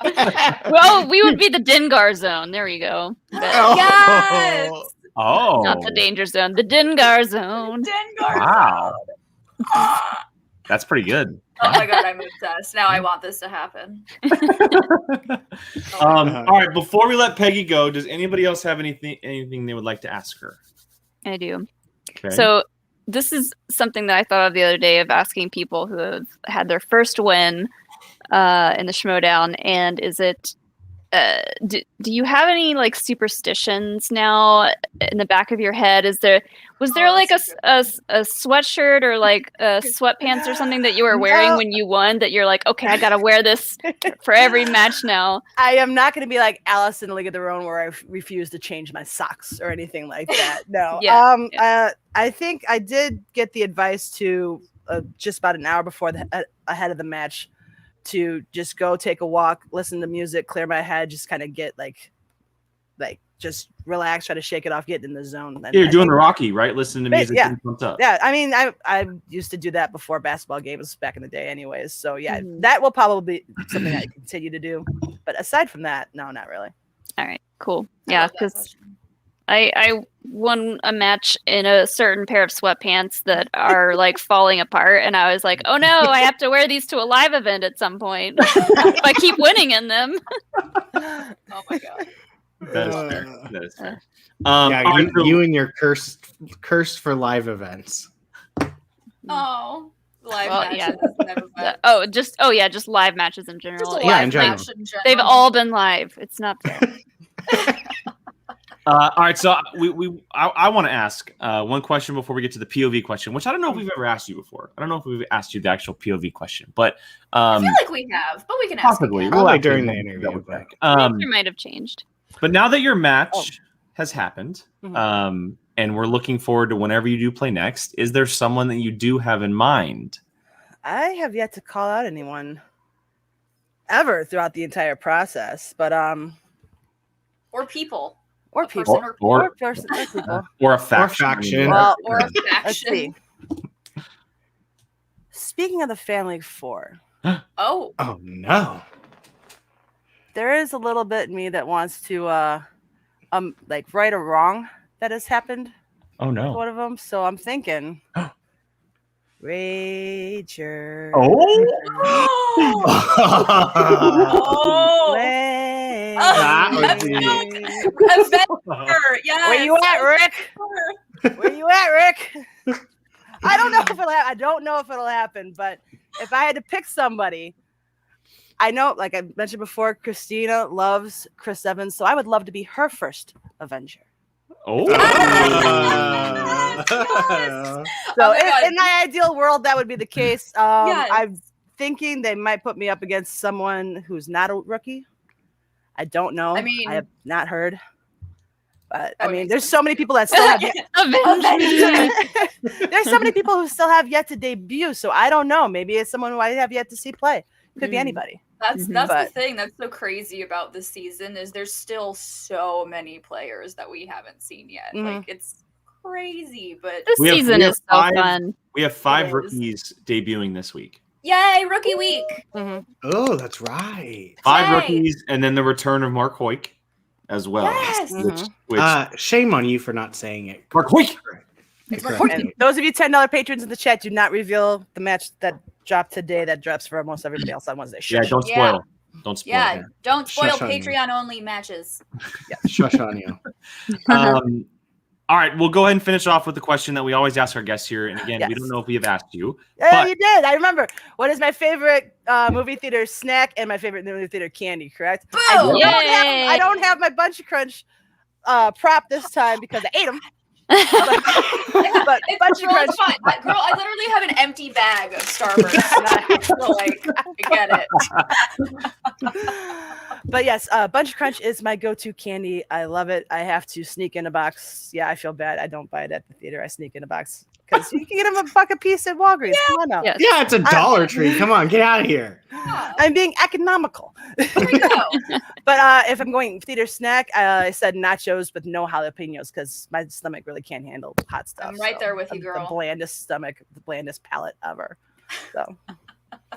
Well, we would be the Dengar zone. There you go. But Yes! Oh, not the danger zone. The Dengar zone. Dengar. wow. That's pretty good. Oh my God, I'm obsessed. Now I want this to happen. All right, before we let Peggy go, does anybody else have anything they would like to ask her? I do. Okay. So this is something that I thought of the other day of asking people who have had their first win in the Schmoedown, and is it do you have any like superstitions now in the back of your head? Was there like a sweatshirt or like sweatpants or something that you were wearing when you won that you're like, okay, I gotta wear this for every match now? I am not going to be like Alice in League of Their Own, where I refuse to change my socks or anything like that. No. Yeah, I think I did get the advice to just about an hour before ahead of the match to just go take a walk, listen to music, clear my head, just kind of get like just relax, try to shake it off, get in the zone. And You're doing the Rocky, right? Listening to music. Yeah. Getting pumped up. Yeah, I mean, I used to do that before basketball games back in the day, anyways. So yeah, that will probably be something I continue to do. But aside from that, no, not really. All right, cool. Yeah, because I won a match in a certain pair of sweatpants that are like falling apart, and I was like, oh no, I have to wear these to a live event at some point if I keep winning in them. Oh my God. That is fair. That is fair. Yeah, all right, so- you and your cursed for live events. Oh, live Well, matches. yeah. Never mind. Just live matches in general. Just a Yeah, live in general. match in general. They've all been live. It's not fair. all right, so I want to ask one question before we get to the POV question, which I don't know if we've ever asked you before. I don't know if we've asked you the actual POV question, but I feel like we have, but we can ask possibly again. we'll Probably have to during the double interview, check. It might have changed. But now that your match has happened, Mhm. and we're looking forward to whenever you do play next. Is there someone that you do have in mind? I have yet to call out anyone ever throughout the entire process, but or people. Or people. Or people. Or a faction. Well, or a faction. Let's see. Speaking of the Family 4. Oh no. There is a little bit in me that wants to like right a wrong that has happened. Oh no. One of them. So I'm thinking Rager. Oh. Yes. Where you at, Rick? Where you at, Rick? I don't know if it'll happen. I don't know if it'll happen, but if I had to pick somebody, I know, like I mentioned before, Christina loves Chris Evans, so I would love to be her first Avenger. Oh. So in my ideal world, that would be the case. I'm thinking they might put me up against someone who's not a rookie. I don't know. I mean, I have not heard. But I mean, there's so many people that still have there's so many people who still have yet to debut. So I don't know. Maybe it's someone who I have yet to see play. Could be anybody. That's the thing that's so crazy about this season is there's still so many players that we haven't seen yet. Like it's crazy, but this season is so fun. We have 5 rookies debuting this week. Yay, rookie week! Oh, that's right. 5 rookies, and then the return of Mark Hoyk as well. Yes. Which shame on you for not saying it. Mark Hoyk. And those of you $10 patrons in the chat, do not reveal the match that dropped today. That drops for almost everybody else on Wednesday. Yeah, don't spoil. Don't spoil. Yeah, don't spoil Shush on you. Patreon only matches. Yeah, shush on you. All right, we'll go ahead and finish off with the question that we always ask our guests here. And again, we don't know if we have asked you. Yeah, you did. I remember. What is my favorite movie theater snack and my favorite movie theater candy, correct? Boom! I don't have my Bunch of Crunch prop this time because I ate them. but Bunch of Crunch. Girl, I literally have an empty bag of Starburst. So, like, I get it. But yes, Bunch of Crunch is my go-to candy. I love it. I have to sneak in a box. Yeah, I feel bad. I don't buy it at the theater. I sneak in a box because you can get them $1 a piece at Walgreens. Come on now. Yeah, it's a Dollar Tree. Come on, get out of here. I'm being economical. But if I'm going theater snack, I said nachos, but no jalapenos because my stomach really can't handle hot stuff. I'm right there with you, girl. The blandest stomach, the blandest palate ever. So.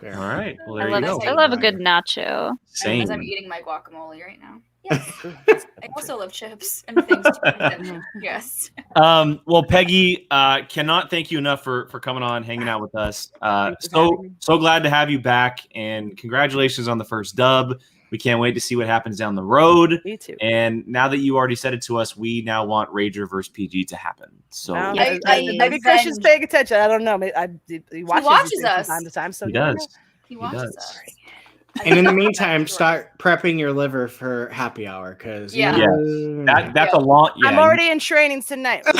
All right. Well, there you go. I love a good nacho. Same. As I'm eating my guacamole right now. Yes. I also love chips and things too. Yes. Well, Peggy, cannot thank you enough for coming on, hanging out with us. So glad to have you back, and congratulations on the first dub. We can't wait to see what happens down the road. Me too. And now that you already said it to us, we now want Rager versus PG to happen. So maybe Christian's paying attention. I don't know. He watches us from time to time. So he does. He watches us. And in the meantime, start prepping your liver for happy hour because that's a long. Yeah, I'm already in training tonight. Oh,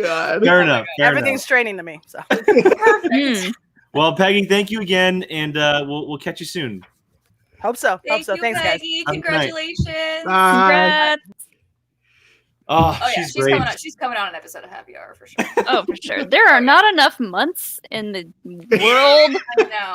God. Fair enough. Everything's training to me. So perfect. Well, Peggy, thank you again, and we'll catch you soon. Hope so. Thanks, Peggy. guys. Congratulations. Congrats. Oh yeah, she's coming on. She's coming on an episode of Happy Hour for sure. Oh, for sure. There are not enough months in the world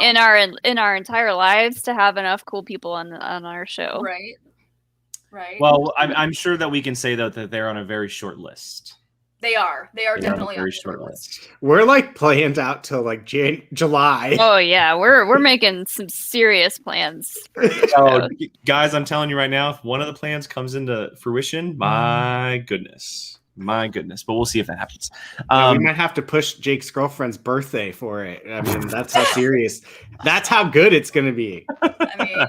in our entire lives to have enough cool people on our show. Right. Well, I'm sure that we can say though that they're on a very short list. They are. They are definitely on a very short list. We're like planned out till like July. Oh yeah, we're making some serious plans. Oh, guys, I'm telling you right now, if one of the plans comes into fruition, my goodness. But we'll see if that happens. We might have to push Jake's girlfriend's birthday for it. I mean, that's how serious. That's how good it's going to be. I mean,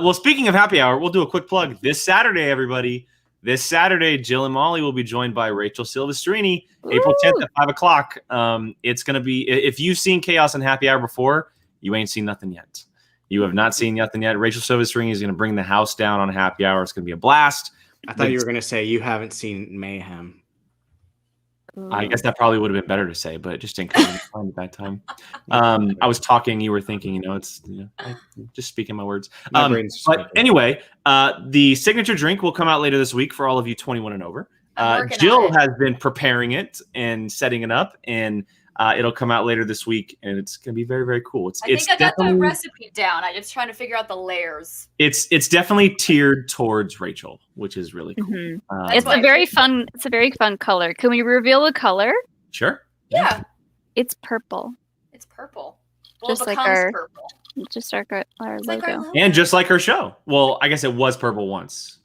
well, speaking of happy hour, we'll do a quick plug this Saturday, everybody. This Saturday, Jill and Molly will be joined by Rachel Silvestrini, April 10th at 5 o'clock. It's going to be, if you've seen Chaos and Happy Hour before, you ain't seen nothing yet. You have not seen nothing yet. Rachel Silvestrini is going to bring the house down on Happy Hour. It's going to be a blast. I thought you were going to say you haven't seen Mayhem. I guess that probably would have been better to say, but it just didn't come to mind at that time. I was talking, you were thinking, I'm just speaking my words. But anyway, the signature drink will come out later this week for all of you 21 and over. Jill has been preparing it and setting it up, and it'll come out later this week, and it's going to be very, very cool. I think I got the recipe down. I'm just trying to figure out the layers. It's definitely tiered towards Rachel, which is really cool. Mm-hmm. It's a very fun color. Can we reveal the color? Sure. Yeah. It's purple. It's purple. Well, just like our logo. And just like her show. Well, I guess it was purple once.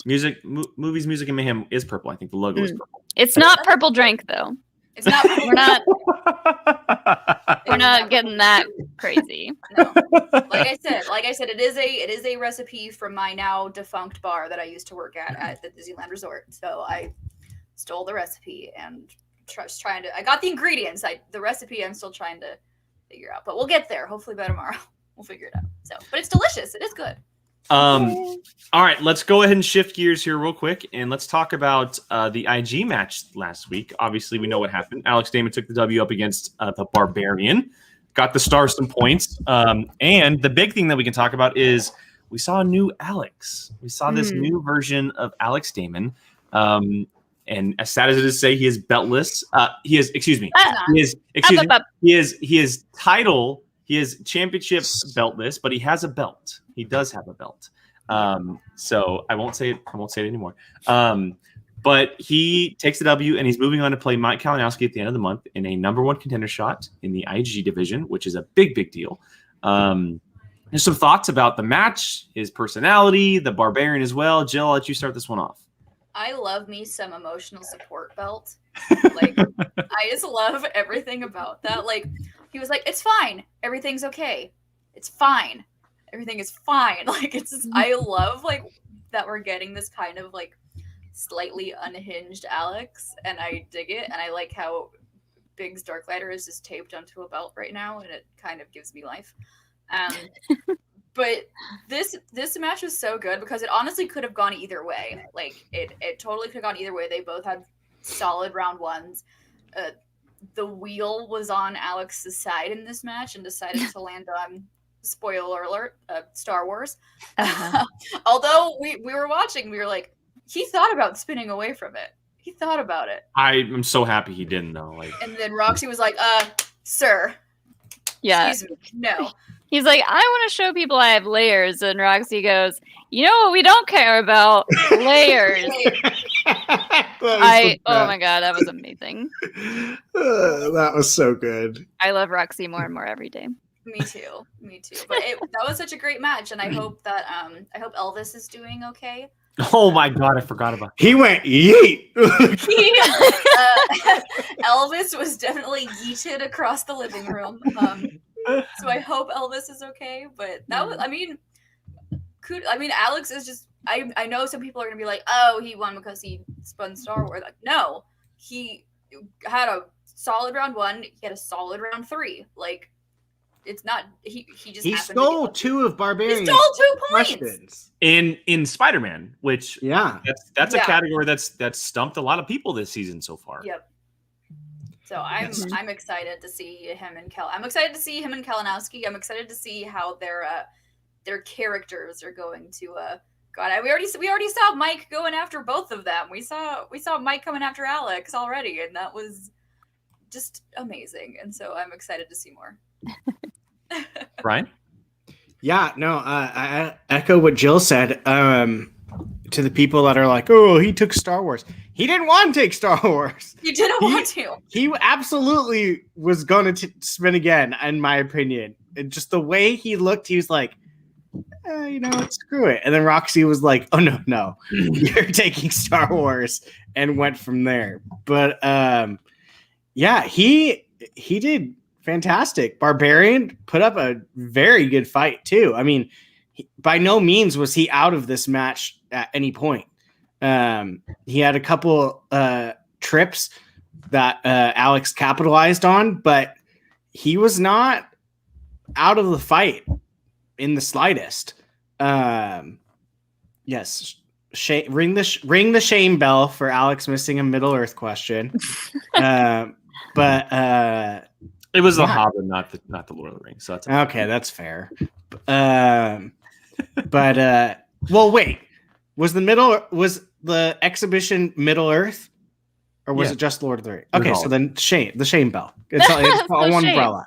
Movies, Music, and Mayhem is purple. I think the logo is purple. It's not purple drink, though. It's not. We're not getting that crazy. No. Like I said, it is a recipe from my now defunct bar that I used to work at the Disneyland Resort. So I stole the recipe and trying to. I got the ingredients. The recipe I'm still trying to figure out, but we'll get there. Hopefully by tomorrow, we'll figure it out. So, but it's delicious. It is good. All right, let's go ahead and shift gears here real quick, and let's talk about the IG match last week. Obviously, we know what happened. Alex Damon took the W up against the Barbarian, got the stars some points, and the big thing that we can talk about is we saw a new Alex. We saw this new version of Alex Damon, and as sad as it is to say, he is beltless. He is title. He is championship beltless, but he has a belt. He does have a belt. So I won't say it anymore. But he takes the W, and he's moving on to play Mike Kalinowski at the end of the month in a #1 contender shot in the IG division, which is a big, big deal. There's some thoughts about the match, his personality, the Barbarian as well. Jill, I'll let you start this one off. I love me some emotional support belt. Like, I just love everything about that. Like, he was like, "It's fine. Everything's okay. It's fine. Everything is fine." Like, it's just, I love like that we're getting this kind of like slightly unhinged Alex, and I dig it. And I like how Big's Darklighter is just taped onto a belt right now, and it kind of gives me life. But this match was so good because it honestly could have gone either way. Like, it totally could have gone either way. They both had solid round ones. The wheel was on Alex's side in this match and decided to land on, spoiler alert, Star Wars. Although we were watching, we were like, he thought about spinning away from it. He thought about it. I'm so happy he didn't, though. Like, and then Roxy was like, sir. Yeah. Excuse me. No. He's like, I want to show people I have layers. And Roxy goes, you know what we don't care about? Layers. Oh my God, that was amazing. That was so good. I love Roxy more and more every day. Me too. But that was such a great match, and I hope that Elvis is doing okay. Oh my God, I forgot about that. He went yeet. Elvis was definitely yeeted across the living room. So I hope Elvis is okay. But that was, Alex is just. I know some people are gonna be like, oh, he won because he spun Star Wars. Like, no, he had a solid round 1. He had a solid round 3. Like, it's not he stole 2 of Barbarian. He stole 2 points in Spider-Man, which that's a category that's stumped a lot of people this season so far. Yep. So I'm excited to see him and I'm excited to see him and Kalinowski. I'm excited to see how their characters are going to God. We already saw Mike going after both of them. We saw Mike coming after Alex already, and that was just amazing. And so I'm excited to see more. Brian? Yeah, no, I echo what Jill said. To the people that are like, oh, he took Star Wars. He didn't want to take Star Wars. You didn't want to. He absolutely was going to spin again, in my opinion. And just the way he looked, he was like, screw it. And then Roxy was like, oh, no, you're taking Star Wars, and went from there. But he did fantastic. Barbarian put up a very good fight too. I mean, by no means was he out of this match at any point. He had a couple trips that Alex capitalized on, but he was not out of the fight in the slightest. Yes, ring the shame bell for Alex missing a Middle Earth question. But it was the Hobbit, not the Lord of the Rings. So that's okay. That's fair. But well, wait. Was the exhibition Middle Earth, or was it just Lord of the Rings? Okay, so then the shame bell. It's all one umbrella.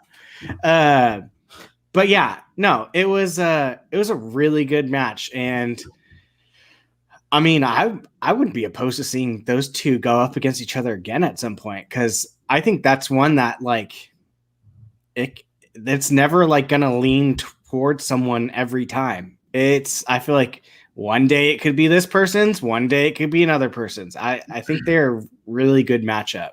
But yeah, no, it was a really good match, and I mean, I wouldn't be opposed to seeing those two go up against each other again at some point, because I think that's one that like it's never like gonna lean towards someone every time. I feel like one day it could be this person's, one day it could be another person's. I think they're a really good matchup.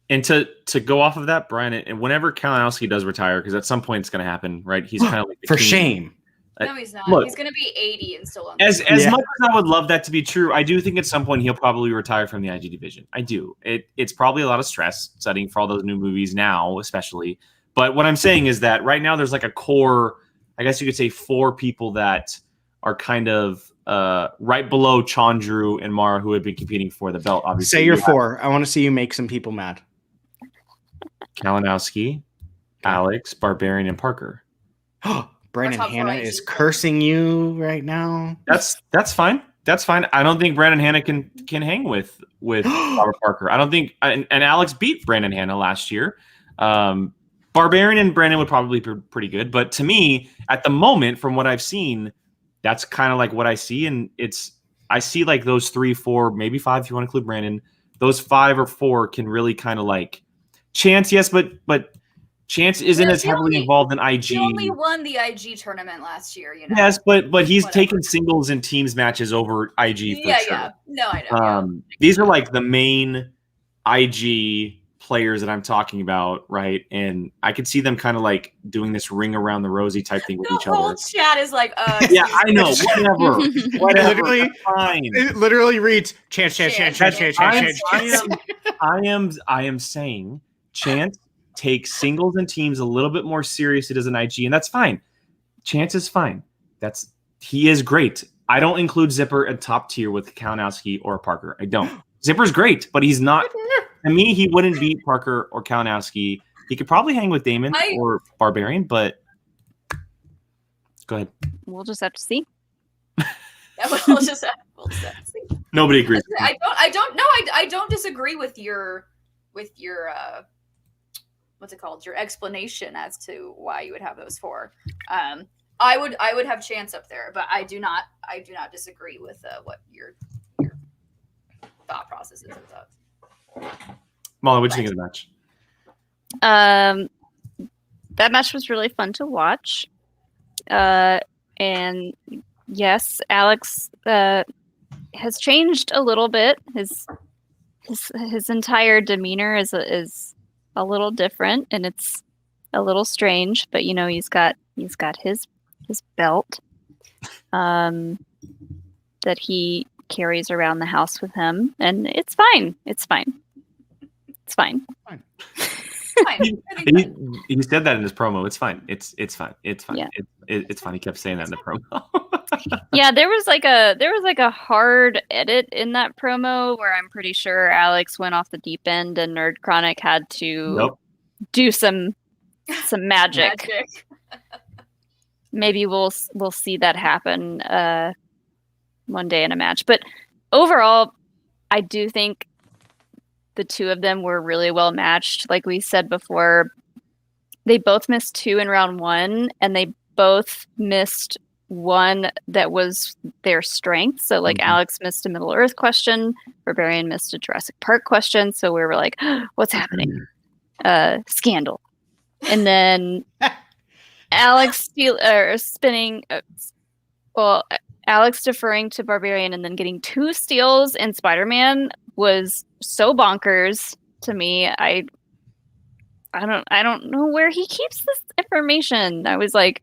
And to go off of that, Brian, and whenever Kalinowski does retire, because at some point it's going to happen, right? He's kind of like the for king. Shame. No, he's not. Look, he's going to be 80 and still on. As much as I would love that to be true, I do think at some point he'll probably retire from the IG division. I do. It's probably a lot of stress studying for all those new movies now, especially. But what I'm saying is that right now there's like a core, I guess you could say 4 people that are kind of right below Chandru and Mara, who have been competing for the belt. Obviously, say you're 4. I want to see you make some people mad. Kalinowski, Alex, Barbarian, and Parker. Brandon Hanna is cursing you right now. That's fine. That's fine. I don't think Brandon Hanna can hang with Robert Parker. I don't think, and Alex beat Brandon Hanna last year. Barbarian and Brandon would probably be pretty good, but to me, at the moment, from what I've seen, that's kind of like what I see, and I see like those 3, 4, maybe 5 if you want to include Brandon. Those 5 or 4 can really kind of like Chance, yes, but Chance isn't as heavily involved in IG. He only won the IG tournament last year, you know. Yes, but he's taken singles and teams matches over IG for sure. Yeah. No, I know. These are like the main IG players that I'm talking about, right? And I could see them kind of like doing this ring around the rosy type thing with each other. The whole chat is like, yeah, I know, whatever. It literally reads Chance. I am saying Chance takes singles and teams a little bit more serious as an IG, and that's fine. Chance is fine. He is great. I don't include Zipper at top tier with Kalinowski or Parker. I don't. Zipper's great, but he's not. To me, he wouldn't beat Parker or Kalinowski. He could probably hang with Damon or Barbarian, but go ahead. We'll just have to see. We'll just have to see. Nobody agrees. I don't disagree with your what's it called? Your explanation as to why you would have those 4. I would have Chance up there, but I do not disagree with what your thought process is with that. Molly, what do you think of the match? That match was really fun to watch. And yes, Alex has changed a little bit. His entire demeanor is a little different, and it's a little strange. But you know, he's got his belt that he carries around the house with him, and it's fine. It's fine. It's fine. He said that in his promo. It's fine. It's fine. It's fine. Yeah. It's fine. He kept saying that in the promo. Yeah, there was like a hard edit in that promo where I'm pretty sure Alex went off the deep end and Nerd Chronic had to do some magic. Maybe we'll see that happen one day in a match. But overall, I do think the two of them were really well matched. Like we said before, they both missed 2 in round 1, and they both missed one that was their strength. So like Alex missed a Middle Earth question, Barbarian missed a Jurassic Park question. So we were like, what's happening? Scandal. And then Alex Alex deferring to Barbarian and then getting 2 steals in Spider-Man was so bonkers to me. I don't know where he keeps this information. I was like,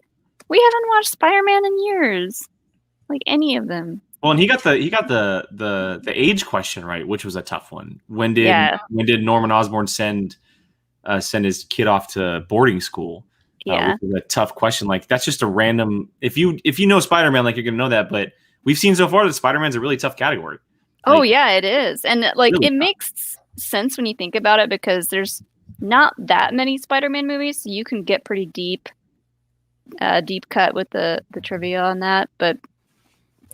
we haven't watched Spider-Man in years, like any of them. Well, and he got the age question right, which was a tough one. When did Norman Osborn send his kid off to boarding school? Yeah, which was a tough question. Like that's just a random. If you know Spider-Man, like you're gonna know that. But we've seen so far that Spider-Man's a really tough category. Oh yeah, it is. And like really it makes sense when you think about it because there's not that many Spider-Man movies, so you can get pretty deep cut with the trivia on that. But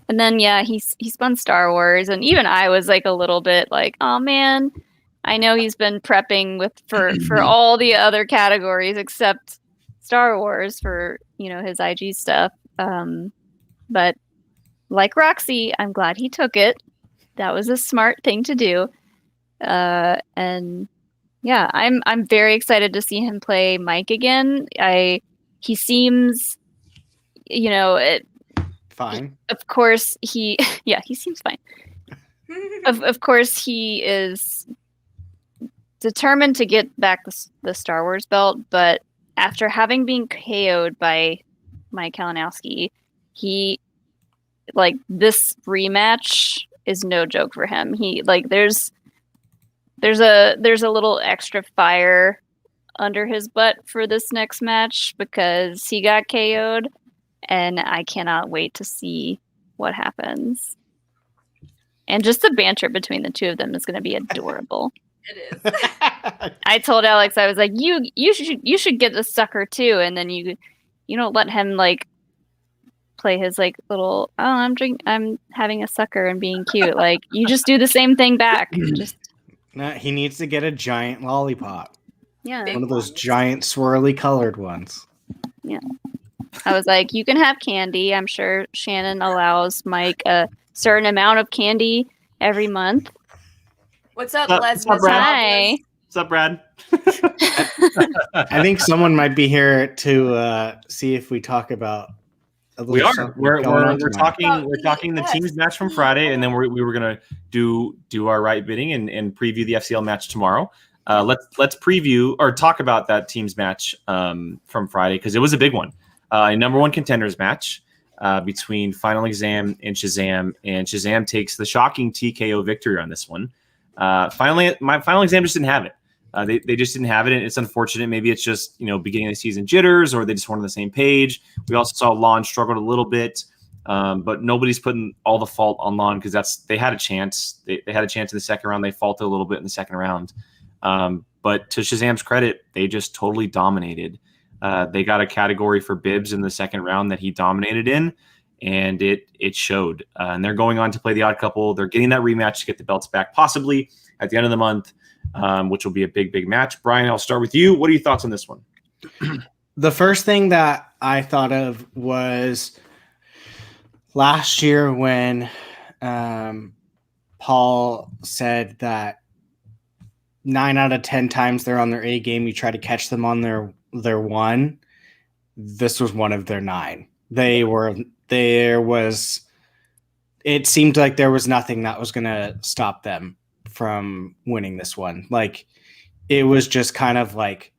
and then yeah, he spun Star Wars, and even I was like a little bit like, oh man, I know he's been prepping for all the other categories except Star Wars for his IG stuff. But like Roxy, I'm glad he took it. That was a smart thing to do. And yeah, I'm very excited to see him play Mike again. He seems, fine. Of course he seems fine. Of course he is determined to get back the Star Wars belt, but after having been KO'd by Mike Kalinowski, this rematch is no joke for him. He there's a little extra fire under his butt for this next match because he got KO'd, and I cannot wait to see what happens. And just the banter between the two of them is going to be adorable. It is. I told Alex, I was like, you should get the sucker too, and then you don't let him play his little I'm having a sucker and being cute. You just do the same thing back. No, he needs to get a giant lollipop. Yeah. One of those giant swirly colored ones. Yeah. I was like, you can have candy. I'm sure Shannon allows Mike a certain amount of candy every month. What's up, What's up, Brad? Hi. What's up, Brad? I think someone might be here to see if we talk about. We are. We're talking the teams match from Friday, and then we were gonna do our right bidding and preview the FCL match tomorrow. Let's preview or talk about that teams match from Friday because it was a big one. A number one contenders match between Final Exam and Shazam takes the shocking TKO victory on this one. Finally, my Final Exam just didn't have it. They just didn't have it, and it's unfortunate. Maybe it's just beginning of the season jitters, or they just weren't on the same page. We also saw Lon struggled a little bit, but nobody's putting all the fault on Lon because they had a chance. They had a chance in the second round. They faltered a little bit in the second round, but to Shazam's credit, they just totally dominated. They got a category for Bibbs in the second round that he dominated in, and it showed. And they're going on to play the Odd Couple. They're getting that rematch to get the belts back, possibly at the end of the month. Which will be a big match. Brian, I'll start with you. What are your thoughts on this one? The first thing that I thought of was last year when Paul said that 9 out of 10 times they're on their A game, you try to catch them on their one. This was one of their 9. It seemed like there was nothing that was going to stop them from winning this one. It was just kind of like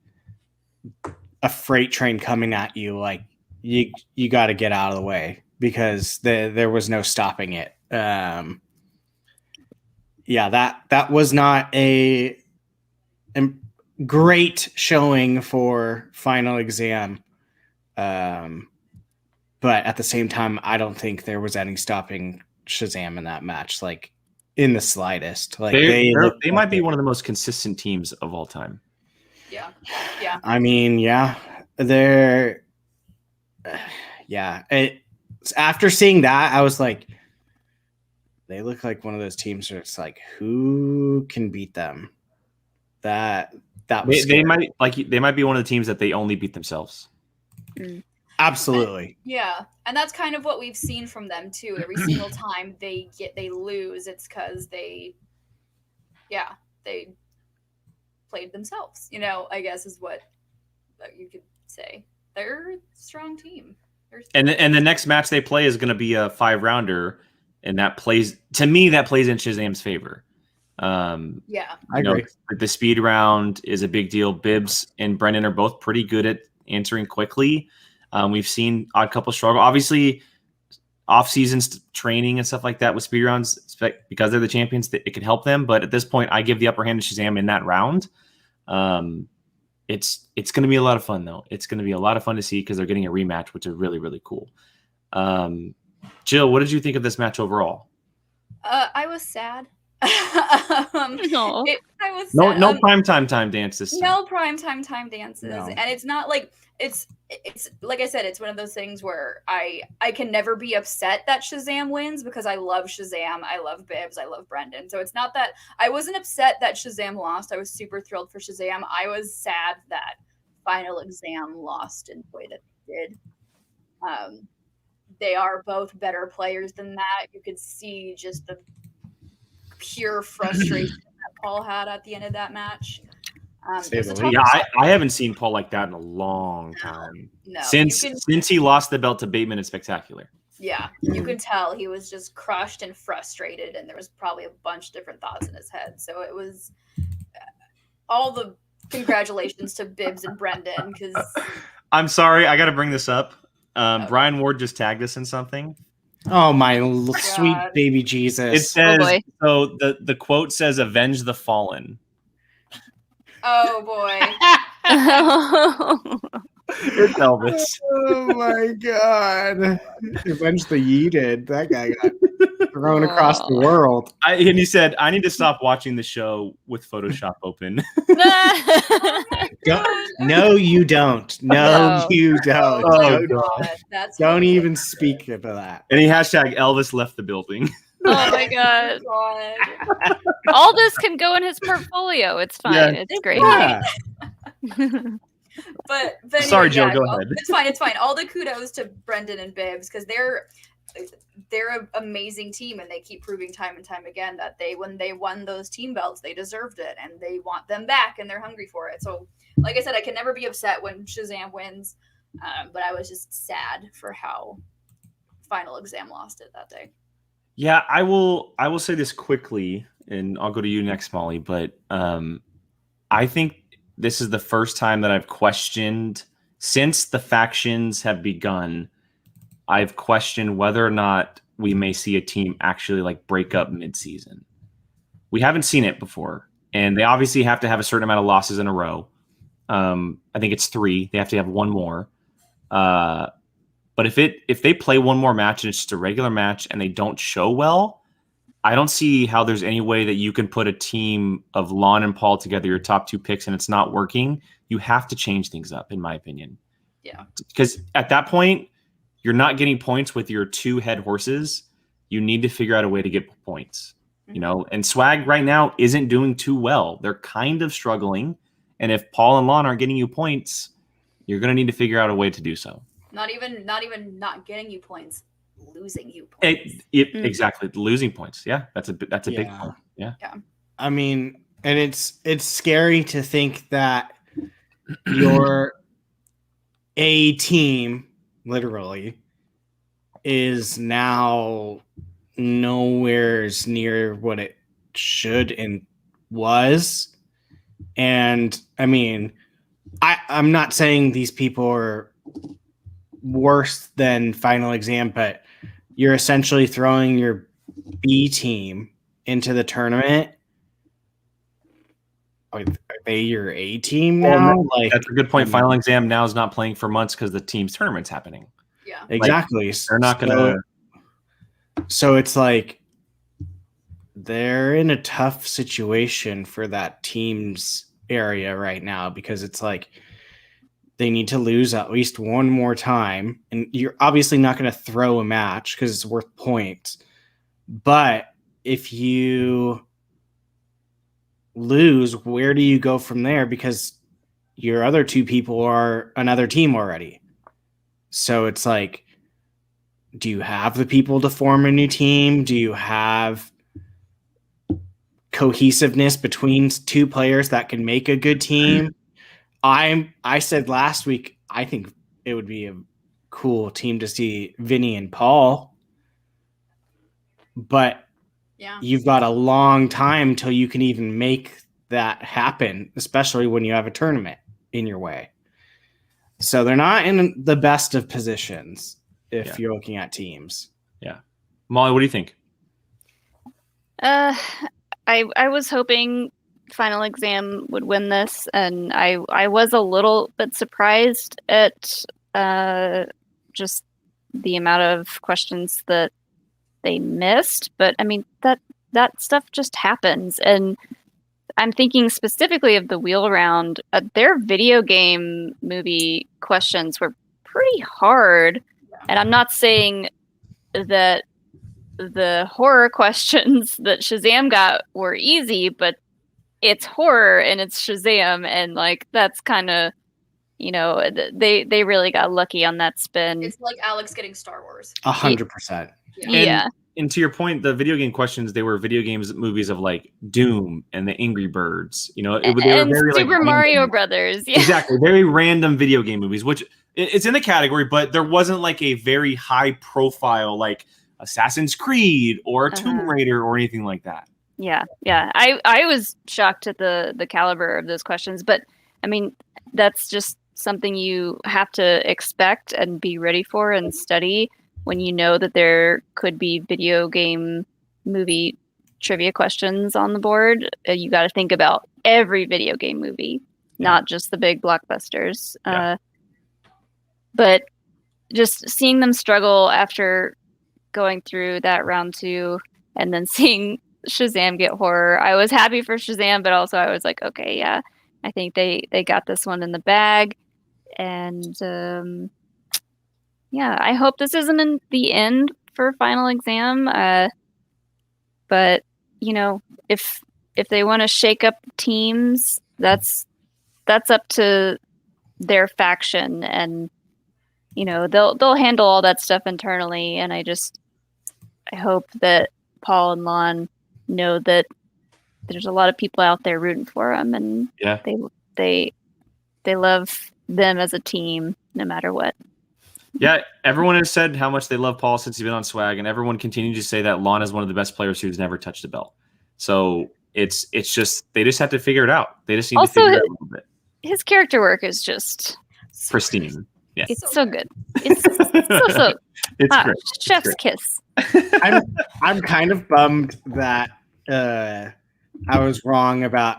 a freight train coming at you. You got to get out of the way because there was no stopping it. That was not a great showing for Final Exam. But at the same time, I don't think there was any stopping Shazam in that match. In the slightest. They might be one of the most consistent teams of all time. Yeah. I mean, yeah. They're after seeing that, I was like, they look like one of those teams where it's who can beat them? That was they might be one of the teams that they only beat themselves. Absolutely. Yeah, and that's kind of what we've seen from them too. Every single time they lose, it's because they played themselves. I guess is what you could say. They're a strong team. And the next match they play is going to be a 5-rounder, and that plays in Shazam's favor. I agree. The speed round is a big deal. Bibbs and Brendan are both pretty good at answering quickly. We've seen Odd Couple struggle. Obviously, off-season training and stuff like that with speed rounds, because they're the champions, it could help them. But at this point, I give the upper hand to Shazam in that round. It's going to be a lot of fun, though. It's going to be a lot of fun to see because they're getting a rematch, which is really, really cool. Jill, what did you think of this match overall? I was sad. No. I was No, sad. no primetime time dances. No primetime time dances, No. and it's not like it's like I said, it's one of those things where I can never be upset that Shazam wins because I love Shazam, I love Bibbs, I love Brendan. So it's not that I wasn't upset that Shazam lost. I was super thrilled for Shazam. I was sad that Final Exam lost in the way that they did. They are both better players than that. You could see just the pure frustration that Paul had at the end of that match. Yeah, I haven't seen Paul like that in a long time. No, since he lost the belt to Bateman in Spectacular. Yeah, you can tell he was just crushed and frustrated, and there was probably a bunch of different thoughts in his head. So it was all the congratulations to Bibbs and Brendan because I'm sorry, I got to bring this up. Brian Ward just tagged us in something. Oh my sweet baby Jesus! It says so. The quote says, "Avenge the fallen." Oh boy! It's Elvis. Oh my god! Avenge the yeeted. That guy got thrown across the world. And he said, "I need to stop watching the show with Photoshop open." No, you don't. No, you don't. Oh, God. Don't even speak of that. And he hashtag Elvis left the building. Oh my god! All this can go in his portfolio. It's fine. Yeah. It's great. Yeah. But sorry, Joe. Go ahead. It's fine. It's fine. All the kudos to Brendan and Bibbs because they're an amazing team, and they keep proving time and time again that when they won those team belts, they deserved it, and they want them back, and they're hungry for it. So, like I said, I can never be upset when Shazam wins, but I was just sad for how Final Exam lost it that day. Yeah, I will say this quickly, and I'll go to you next, Molly. But I think this is the first time that I've questioned, since the factions have begun, I've questioned whether or not we may see a team actually like break up mid-season. We haven't seen it before, and they obviously have to have a certain amount of losses in a row. I think it's 3. They have to have one more. But if they play one more match and it's just a regular match and they don't show well, I don't see how there's any way that you can put a team of Lon and Paul together, your top 2 picks, and it's not working. You have to change things up, in my opinion. Yeah. Because at that point, you're not getting points with your 2 head horses. You need to figure out a way to get points. Mm-hmm. And Swag right now isn't doing too well. They're kind of struggling. And if Paul and Lon aren't getting you points, you're going to need to figure out a way to do so. Not even not getting you points, losing you points. Exactly, losing points. Yeah, that's a big point. Yeah. I mean, and it's scary to think that your A team literally is now nowhere near what it should and was. And I mean, I'm not saying these people are worse than Final Exam, but you're essentially throwing your B team into the tournament. Are they your A team now? Well, that's a good point. Final Exam now is not playing for months because the team's tournament's happening. Yeah, exactly. Like, they're not going to. So it's like they're in a tough situation for that team's area right now because it's like they need to lose at least one more time. And you're obviously not going to throw a match because it's worth points. But if you lose, where do you go from there? Because your other 2 people are another team already. So it's like, do you have the people to form a new team? Do you have cohesiveness between 2 players that can make a good team? I said last week, I think it would be a cool team to see Vinny and Paul. But you've got a long time till you can even make that happen, especially when you have a tournament in your way. So they're not in the best of positions if you're looking at teams. Yeah. Molly, what do you think? I was hoping Final Exam would win this, and I was a little bit surprised at just the amount of questions that they missed, but I mean that stuff just happens. And I'm thinking specifically of the wheel round. Their video game movie questions were pretty hard, and I'm not saying that the horror questions that Shazam got were easy, but it's horror and it's Shazam, and like that's kind of, you know, they really got lucky on that spin. It's like Alex getting Star Wars. 100%. Yeah. And to your point, the video game questions, they were video games movies of like Doom and the Angry Birds. You know, they were very Super like Mario Brothers. Yeah. Exactly, very random video game movies, which it's in the category, but there wasn't like a very high profile like Assassin's Creed or Tomb Raider or anything like that. Yeah. I was shocked at the caliber of those questions, but I mean that's just something you have to expect and be ready for and study when you know that there could be video game movie trivia questions on the board. You got to think about every video game movie, not just the big blockbusters. Yeah. But just seeing them struggle after going through that round 2 and then seeing Shazam get horror, I was happy for Shazam, but also I was like, okay, yeah, I think they got this one in the bag. And yeah, I hope this isn't in the end for final exam. But you know, if they want to shake up teams, that's up to their faction, and you know they'll handle all that stuff internally. And I hope that Paul and Lon know that there's a lot of people out there rooting for them, and they love them as a team no matter what. Yeah, everyone has said how much they love Paul since he's been on Swag, and everyone continues to say that Lon is one of the best players who's never touched a belt. So it's just they just have to figure it out. They just need to figure it out a little bit. His character work is just pristine. Yeah, it's so good. It's so it's great. Chef's it's great. kiss. I'm kind of bummed that I was wrong about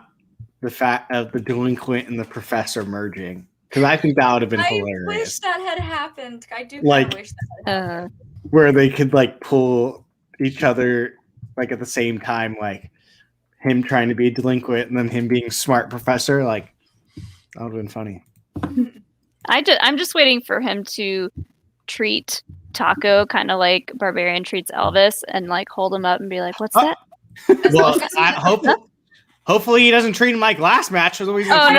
the fact of the delinquent and the professor merging, because I think that would have been hilarious. I wish that had happened. I do like, wish that had happened. Where they could like pull each other like at the same time, like him trying to be a delinquent and then him being smart professor. Like that would have been funny. I'm just waiting for him to treat Taco kind of like Barbarian treats Elvis, and like hold him up and be like, "What's that?" Well, hopefully he doesn't treat him like last match. So we as long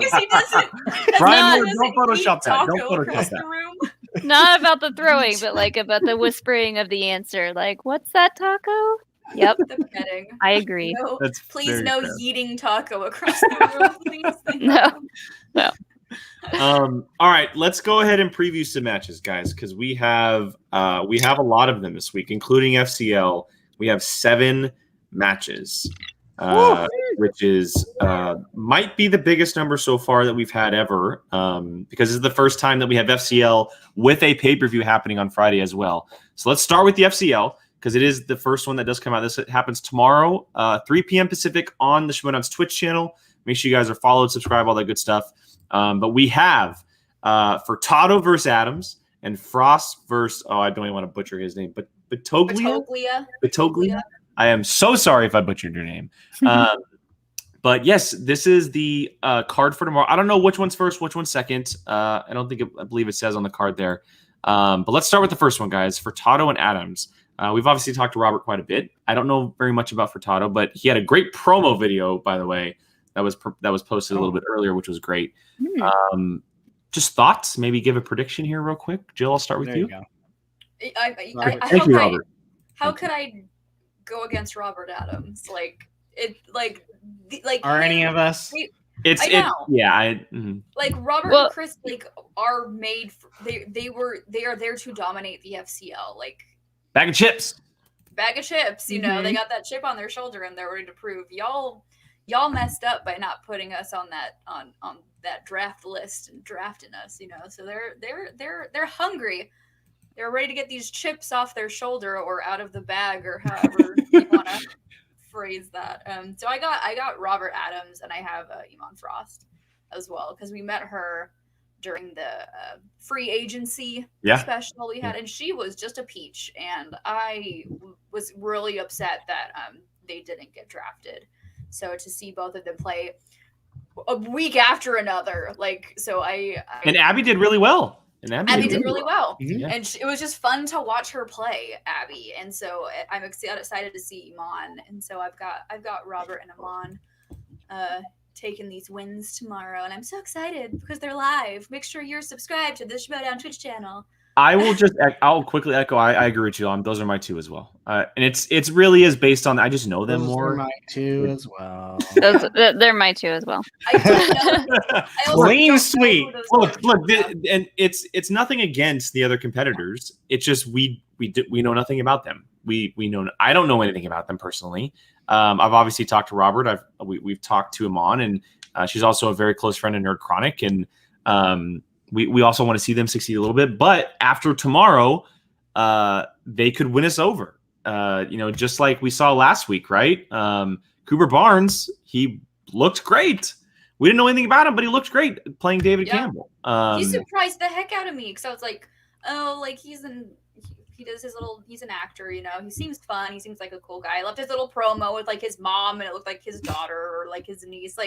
as he doesn't. Brian, don't Photoshop that. Don't Photoshop that. Not about the throwing, but like about the whispering of the answer. Like, "What's that, Taco?" Yep. The petting. I agree. No, That's please no fair. Yeeting Taco across the room, please. No. All right, let's go ahead and preview some matches, guys, because we have a lot of them this week, including FCL. We have 7 matches, which is might be the biggest number so far that we've had ever, because this is the first time that we have FCL with a pay-per-view happening on Friday as well. So let's start with the FCL, because it is the first one that does come out. This happens tomorrow, 3 p.m. Pacific on the Schmoedown's Twitch channel. Make sure you guys are followed, subscribe, all that good stuff. But we have Furtado versus Adams and Frost versus, I don't even want to butcher his name, but Batoglia. I am so sorry if I butchered your name. But yes, this is the card for tomorrow. I don't know which one's first, which one's second. I believe it says on the card there. But let's start with the first one, guys. Furtado and Adams. We've obviously talked to Robert quite a bit. I don't know very much about Furtado, but he had a great promo video, by the way, that was posted a little bit earlier, which was great. Just thoughts, maybe give a prediction here real quick. Jill, I'll start with you. Thank you, Robert. How could I go against Robert Adams? Are any of us? Like Robert and Chris are made for, they are there to dominate the FCL. Like bag of chips, you know. They got that chip on their shoulder and they're ready to prove y'all messed up by not putting us on that on that draft list and drafting us, you know. So they're hungry. They're ready to get these chips off their shoulder or out of the bag, or however you want to phrase that. So I got Robert Adams, and I have Iman Frost as well, because we met her during the free agency special we had, and she was just a peach. And I was really upset that they didn't get drafted. So to see both of them play a week after another, and Abby did really well. And Abby did really well. Mm-hmm. And it was just fun to watch her play, Abby. And so I'm excited to see Iman. And so I've got Robert and Iman taking these wins tomorrow, and I'm so excited because they're live. Make sure you're subscribed to the Schmoedown Twitch channel. I'll quickly echo. I agree with you. Those are my two as well. And it's really is based on I just know them more. Those are my two as well. They're my two as well. Clean sweep. Look, and it's nothing against the other competitors. It's just we know nothing about them. I don't know anything about them personally. I've obviously talked to Robert. We've talked to Iman, and she's also a very close friend of Nerd Chronic, and we also want to see them succeed a little bit. But after tomorrow, they could win us over. Just like we saw last week, right? Cooper Barnes, he looked great. We didn't know anything about him, but he looked great playing David Campbell. He surprised the heck out of me because I was like, oh, like he does his little, he's an actor, he seems fun. He seems like a cool guy. I loved his little promo with like his mom, and it looked like his daughter or like his niece,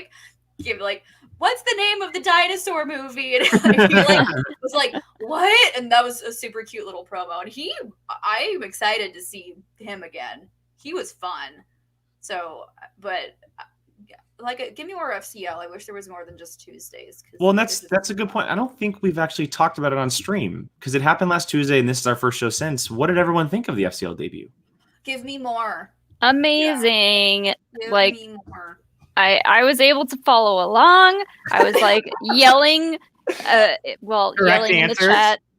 what's the name of the dinosaur movie? And he was like, what? And that was a super cute little promo. And I'm excited to see him again. He was fun. So, but give me more FCL. I wish there was more than just Tuesdays. Well, and that's a good point. I don't think we've actually talked about it on stream because it happened last Tuesday, and this is our first show since. What did everyone think of the FCL debut? Give me more. Amazing. Yeah. Give me more. I was able to follow along. I was yelling.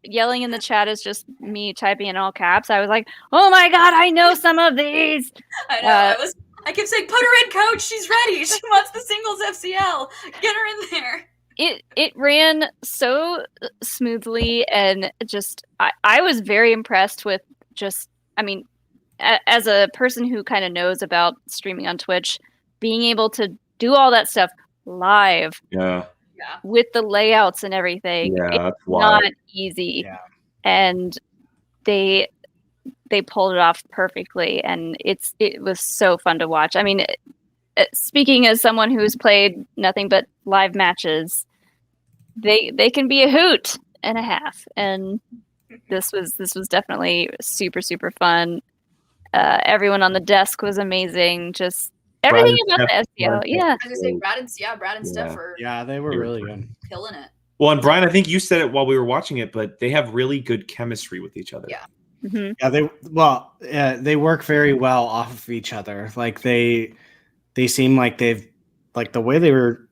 Yelling in the chat is just me typing in all caps. I was like, "Oh my god, I know some of these." I know. I kept saying, "Put her in, coach. She's ready. She wants the singles FCL. Get her in there." It ran so smoothly, and just I was very impressed with as a person who kind of knows about streaming on Twitch, being able to do all that stuff live with the layouts and everything. It's not easy. Yeah. And they pulled it off perfectly, and it was so fun to watch. I mean, speaking as someone who's played nothing but live matches, they can be a hoot and a half, and this was definitely super, super fun. Everyone on the desk was amazing. Just everything about the FCL, I was gonna say Brad and Steph are they were really good, killing it. Well, and Brian, I think you said it while we were watching it, but they have really good chemistry with each other. Yeah. Mm-hmm. They work very well off of each other. Like they seem like they've the way they were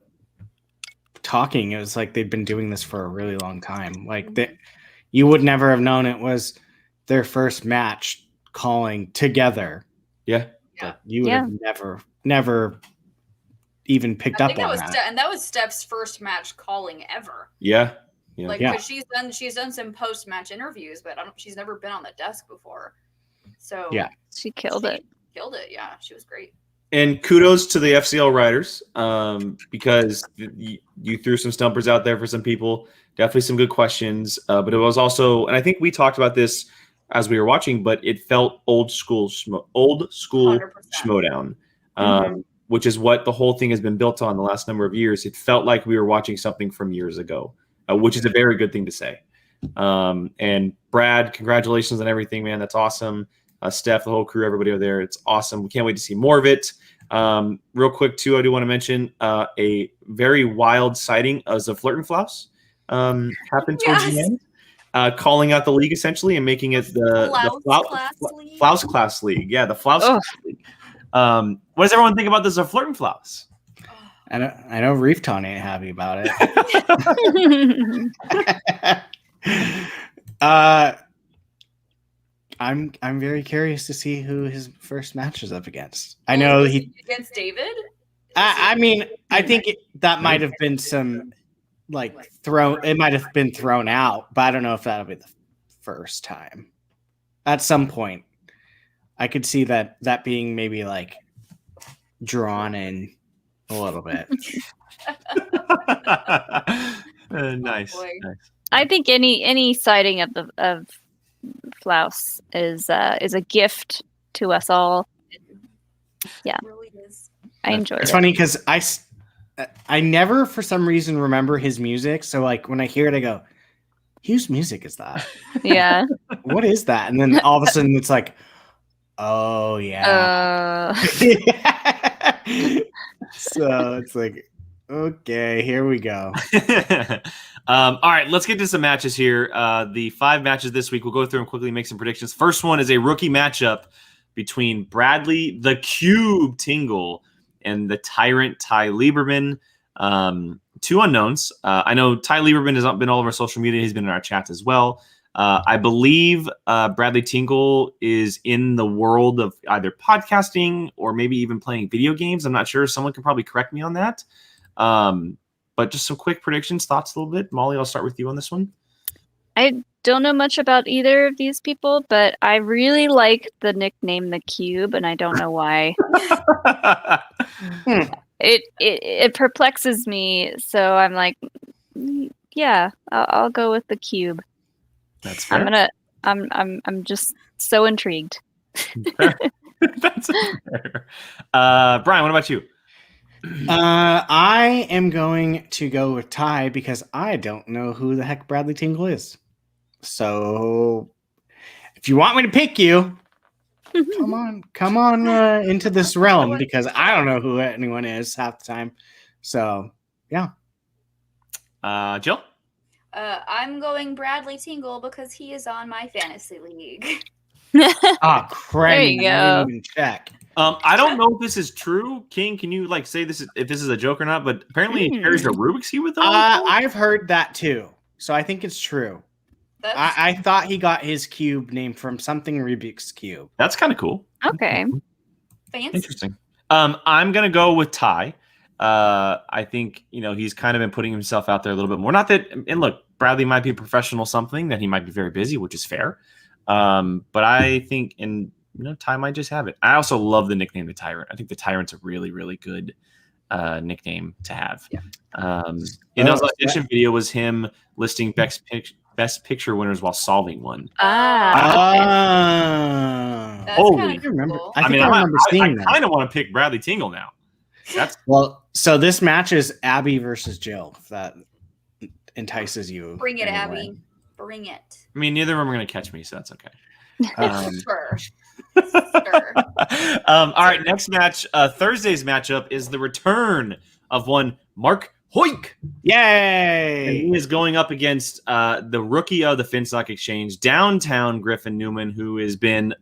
talking, it was like they've been doing this for a really long time. You would never have known it was their first match calling together. Yeah. You would have never even picked up on that. And that was Steph's first match calling ever. Yeah. Because she's done some post-match interviews, but she's never been on the desk before. So she killed it. Yeah, she was great. And kudos to the FCL riders, because you threw some stumpers out there for some people. Definitely some good questions, but it was also, and I think we talked about this as we were watching, but it felt old school 100%. Schmoedown, which is what the whole thing has been built on the last number of years. It felt like we were watching something from years ago, which is a very good thing to say. And Brad, congratulations on everything, man. That's awesome. Steph, the whole crew, everybody over there. It's awesome. We can't wait to see more of it. Real quick, too, I do want to mention a very wild sighting of the Flirtenflaus happened towards the end. Calling out the league essentially and making it the Flaus Class League. Yeah, the Flaus Class League. What does everyone think about this Flirtenflaus? I know Reefton ain't happy about it. I'm very curious to see who his first match is up against. I know against David. I mean, I think that might have been some thrown. It might have been thrown out, but I don't know if that'll be the first time. At some point, I could see that being maybe drawn in a little bit. Nice. boy. Nice. I think any sighting of Flaus is a gift to us all. Yeah. It really is. I enjoyed It's it. funny because I never, for some reason, remember his music. So like when I hear it, I go, "Whose music is that? Yeah. What is that?" And then all of a sudden, it's like, "Oh yeah." So it's like, okay, here we go. All right, let's get to some matches here. The 5 matches this week. We'll go through and quickly make some predictions. First one is a rookie matchup between Bradley the Cube Tingle and the Tyrant Ty Lieberman. 2 unknowns. I know Ty Lieberman has been all over social media. He's been in our chats as well. I believe Bradley Tingle is in the world of either podcasting or maybe even playing video games. I'm not sure. Someone can probably correct me on that. But just some quick predictions, thoughts a little bit. Molly, I'll start with you on this one. I don't know much about either of these people, but I really like the nickname the Cube, and I don't know why. It perplexes me, so I'm like, yeah, I'll go with the Cube. That's fair. I'm just so intrigued. That's fair. Brian, what about you? I am going to go with Ty because I don't know who the heck Bradley Tingle is. So if you want me to pick you, come on into this realm because I don't know who anyone is half the time. So yeah. Jill? I'm going Bradley Tingle because he is on my fantasy league. Ah, crap! There you go. Even check. I don't know if this is true. King, can you say if this is a joke or not? But apparently he carries a Rubik's Cube with him. I've heard that too, so I think it's true. I thought he got his cube named from something Rubik's Cube. That's kind of cool. Okay. Fancy. Interesting. I'm gonna go with Ty. I think he's kind of been putting himself out there a little bit more. Not that, and look, Bradley might be a professional something that he might be very busy, which is fair. But I think Ty might just have it. I also love the nickname the Tyrant. I think the Tyrant's a really, really good nickname to have. Yeah. In his audition video was him listing best picture winners while solving one. That's Holy, kinda cool. remember. I remember seeing that. I kind of want to pick Bradley Tingle now. So this match is Abby versus Jill. If that entices you. Bring it, anyway. Abby. Bring it. I mean, neither of them are going to catch me, so that's okay. Sure. All right, next match. Thursday's matchup is the return of one Mark Hoik. Yay! And he is going up against the rookie of the Finstock Exchange, Downtown Griffin Newman, who has been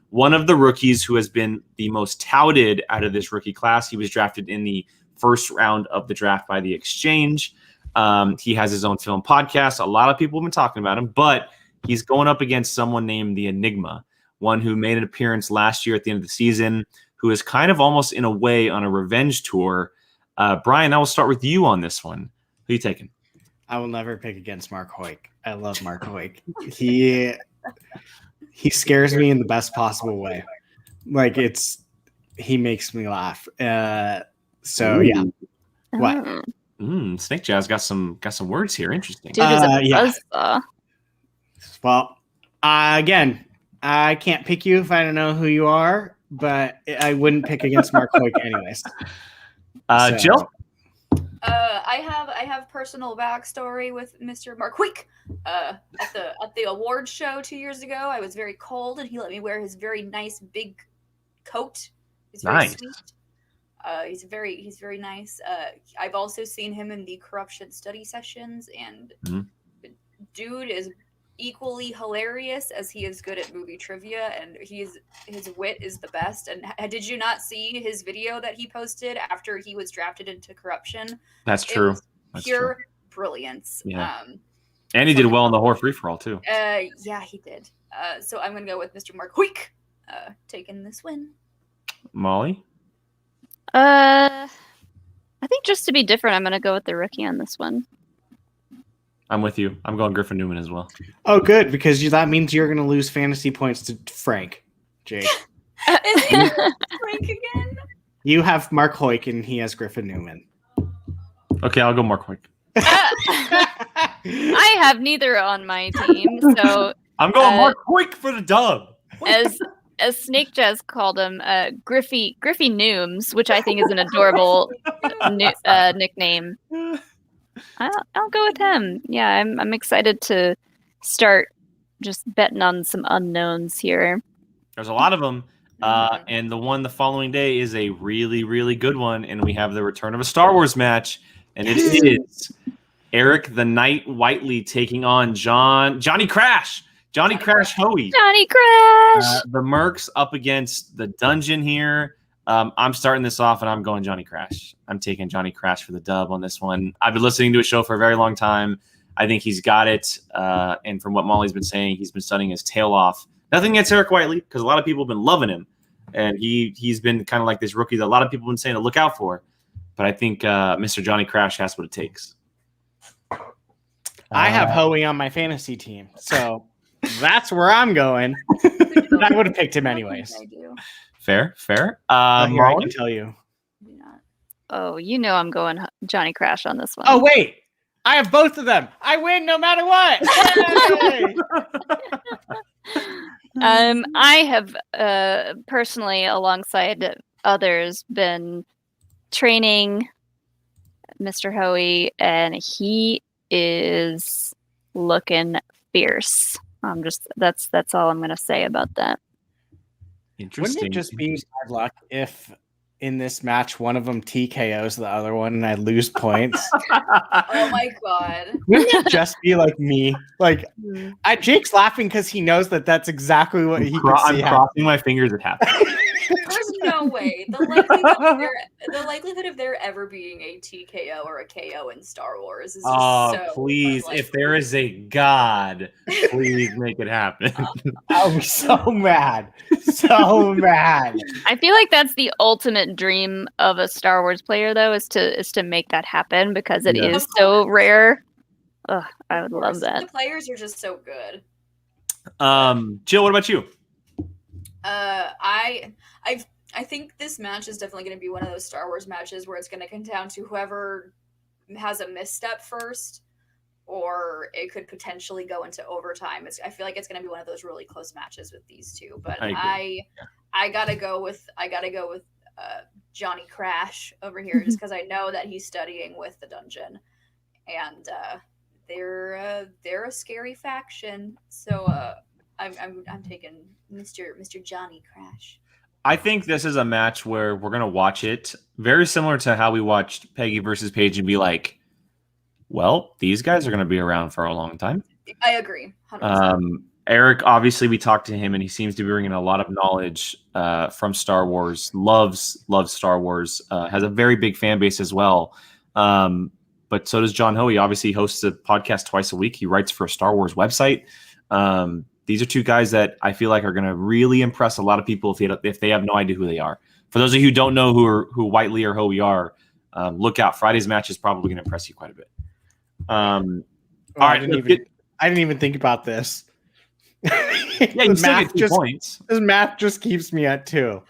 one of the rookies who has been the most touted out of this rookie class. He was drafted in the first round of the draft by the Exchange. He has his own film podcast. A lot of people have been talking about him, but he's going up against someone named the Enigma, one who made an appearance last year at the end of the season, who is kind of almost in a way on a revenge tour. Brian, I will start with you on this one. Who are you taking? I will never pick against Mark Hoik. I love Mark Hoik. He scares me in the best possible way. Like he makes me laugh. So yeah. What? Snake Jazz got some words here. Interesting. Dude is a Yeah. buzzsaw. Well, again, I can't pick you if I don't know who you are, but I wouldn't pick against Mark Hoik anyways. Jill? I have personal backstory with Mr. Mark Hoik. At the awards show 2 years ago, I was very cold, and he let me wear his very nice big coat. He's very Nice. sweet. He's very nice. I've also seen him in the corruption study sessions, and the dude is equally hilarious as he is good at movie trivia, and his wit is the best. And did you not see his video that he posted after he was drafted into corruption? That's true. That's Pure true. brilliance. Yeah. And he did well in the horror free-for-all, too. Yeah, he did. So I'm going to go with Mr. Mark Hoik taking this win. Molly? I think just to be different, I'm going to go with the rookie on this one. I'm with you. I'm going Griffin Newman as well. Oh, good, because that means you're going to lose fantasy points to Frank, Jake. Is he Frank again? You have Mark Hoik, and he has Griffin Newman. Okay, I'll go Mark Hoik. I have neither on my team, so I'm going Mark Quick for the dub. As Snake Jazz called him, Griffey Nooms, which I think is an adorable nickname. I'll go with him. Yeah, I'm excited to start just betting on some unknowns here. There's a lot of them. And the following day is a really, really good one. And we have the return of a Star Wars match. And it is Eric the Knight Whiteley taking on Johnny Crash. Johnny Crash Hoey. Johnny Crash. The Mercs up against the Dungeon here. I'm starting this off, and I'm going Johnny Crash. I'm taking Johnny Crash for the dub on this one. I've been listening to his show for a very long time. I think he's got it. And from what Molly's been saying, he's been studying his tail off. Nothing against Eric Whiteley, because a lot of people have been loving him. And he's been kind of like this rookie that a lot of people have been saying to look out for. But I think Mr. Johnny Crash has what it takes. I have Hoey on my fantasy team, so that's where I'm going. I would have picked him anyways. Fair. Here, I can tell you. Oh, I'm going Johnny Crash on this one. Oh, wait. I have both of them. I win no matter what. I have personally, alongside others, been training Mr. Hoey, and he is looking fierce. That's all I'm gonna say about that. Interesting. Wouldn't it just be bad luck if in this match one of them TKOs the other one and I lose points? Oh my god! Wouldn't it just be like me? Like Jake's laughing because he knows that that's exactly what he could see. I'm crossing my fingers it happens. There's no way. The likelihood of there ever being a TKO or a KO in Star Wars is just so please, unlikely. if there is a God, please make it happen. I'll be so mad. So mad. I feel like that's the ultimate dream of a Star Wars player, though, is to make that happen, because it is so rare. Ugh, I would love that. The players are just so good. Jill, what about you? I think this match is definitely going to be one of those Star Wars matches where it's going to come down to whoever has a misstep first, or it could potentially go into overtime. I feel like it's going to be one of those really close matches with these two. But I gotta go with Johnny Crash over here, just because I know that he's studying with the Dungeon, and they're a scary faction. So I'm taking Mr. Johnny Crash. I think this is a match where we're going to watch it very similar to how we watched Peggy versus Paige and be like, well, these guys are going to be around for a long time. I agree. 100%. Eric, obviously, we talked to him, and he seems to be bringing a lot of knowledge from Star Wars, loves Star Wars, has a very big fan base as well. But so does John Hoey. Obviously, he hosts a podcast twice a week. He writes for a Star Wars website. These are two guys that I feel like are going to really impress a lot of people if they have no idea who they are. For those of you who don't know who Whiteley or Hoey are, look out. Friday's match is probably going to impress you quite a bit. All right, I didn't even think about this. Yeah, you still get 2 points. This math just keeps me at 2.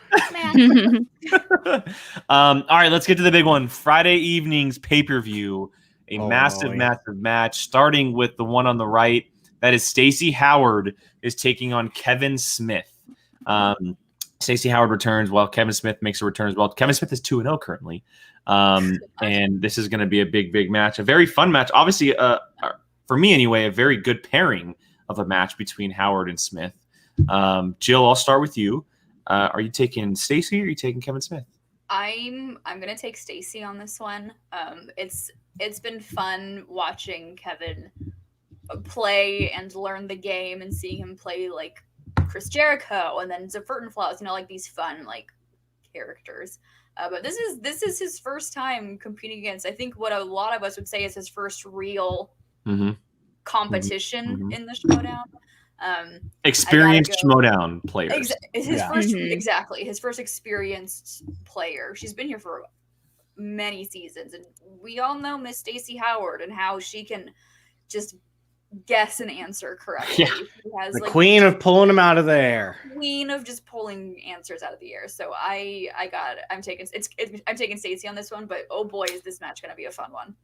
All right, let's get to the big one. Friday evening's pay-per-view. Massive match, starting with the one on the right. That is Stacey Howard is taking on Kevin Smith. Stacey Howard returns while Kevin Smith makes a return as well. Kevin Smith is 2-0 currently. And this is going to be a big match. A very fun match. Obviously, for me anyway, a very good pairing of a match between Howard and Smith. Jill, I'll start with you. Are you taking Stacey or are you taking Kevin Smith? I'm gonna take Stacey on this one. It's been fun watching Kevin play and learn the game and seeing him play like Chris Jericho and then Zafurtenflaus, like these fun like characters. But this is his first time competing against, I think what a lot of us would say is his first real competition in the Schmoedown. Experienced Schmoedown players. Exactly. His first experienced player. She's been here for many seasons, and we all know Miss Stacey Howard and how she can just guess and answer correctly. Yeah. She has the queen of pulling them out of the air. Queen of just pulling answers out of the air. So I'm taking Stacey on this one, but oh boy, is this match going to be a fun one.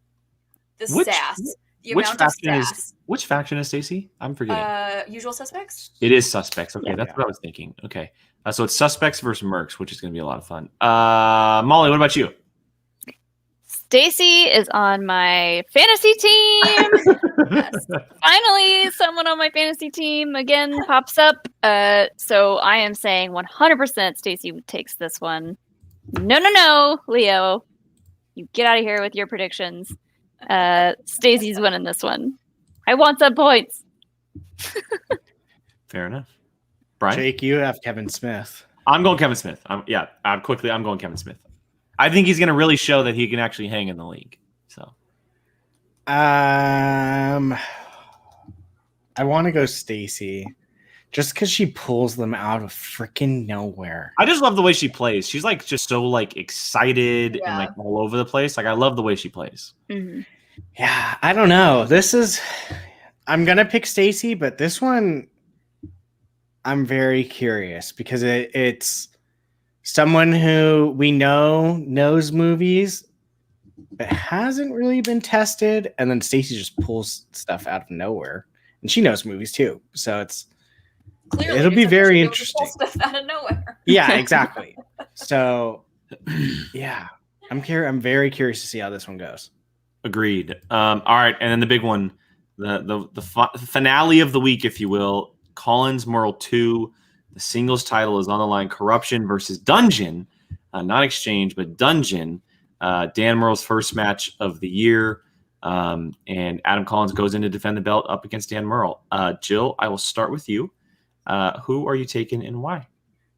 The sass. The which amount of faction sass. which faction is Stacy? I'm forgetting. Usual Suspects? It is Suspects. Okay, Yeah. that's what I was thinking. Okay. So it's Suspects versus Mercs, which is going to be a lot of fun. Molly, what about you? Stacy is on my fantasy team. Yes. Finally, someone on my fantasy team again pops up. So I am saying 100% Stacy takes this one. No, Leo. You get out of here with your predictions. Stacy's winning this one. I want some points. Fair enough. Brian? Jake, you have Kevin Smith. I'm going Kevin Smith. I'm going Kevin Smith. I think he's going to really show that he can actually hang in the league. So, I want to go Stacy, just because she pulls them out of freaking nowhere. I just love the way she plays. She's like just so like excited and like all over the place. Like I love the way she plays. Mm-hmm. Yeah, I don't know. I'm gonna pick Stacy, but this one, I'm very curious because it's someone who we knows movies, but hasn't really been tested. And then Stacy just pulls stuff out of nowhere, and she knows movies too. So it'll be very interesting. Stuff out of nowhere. Yeah, exactly. So, yeah, I'm very curious to see how this one goes. Agreed. All right, and then the big one, the finale of the week, if you will, Collins Merle 2. The singles title is on the line. Corruption versus Dungeon, not Exchange, but Dungeon. Dan Merle's first match of the year, and Adam Collins goes in to defend the belt up against Dan Merle. Jill, I will start with you. Who are you taking and why?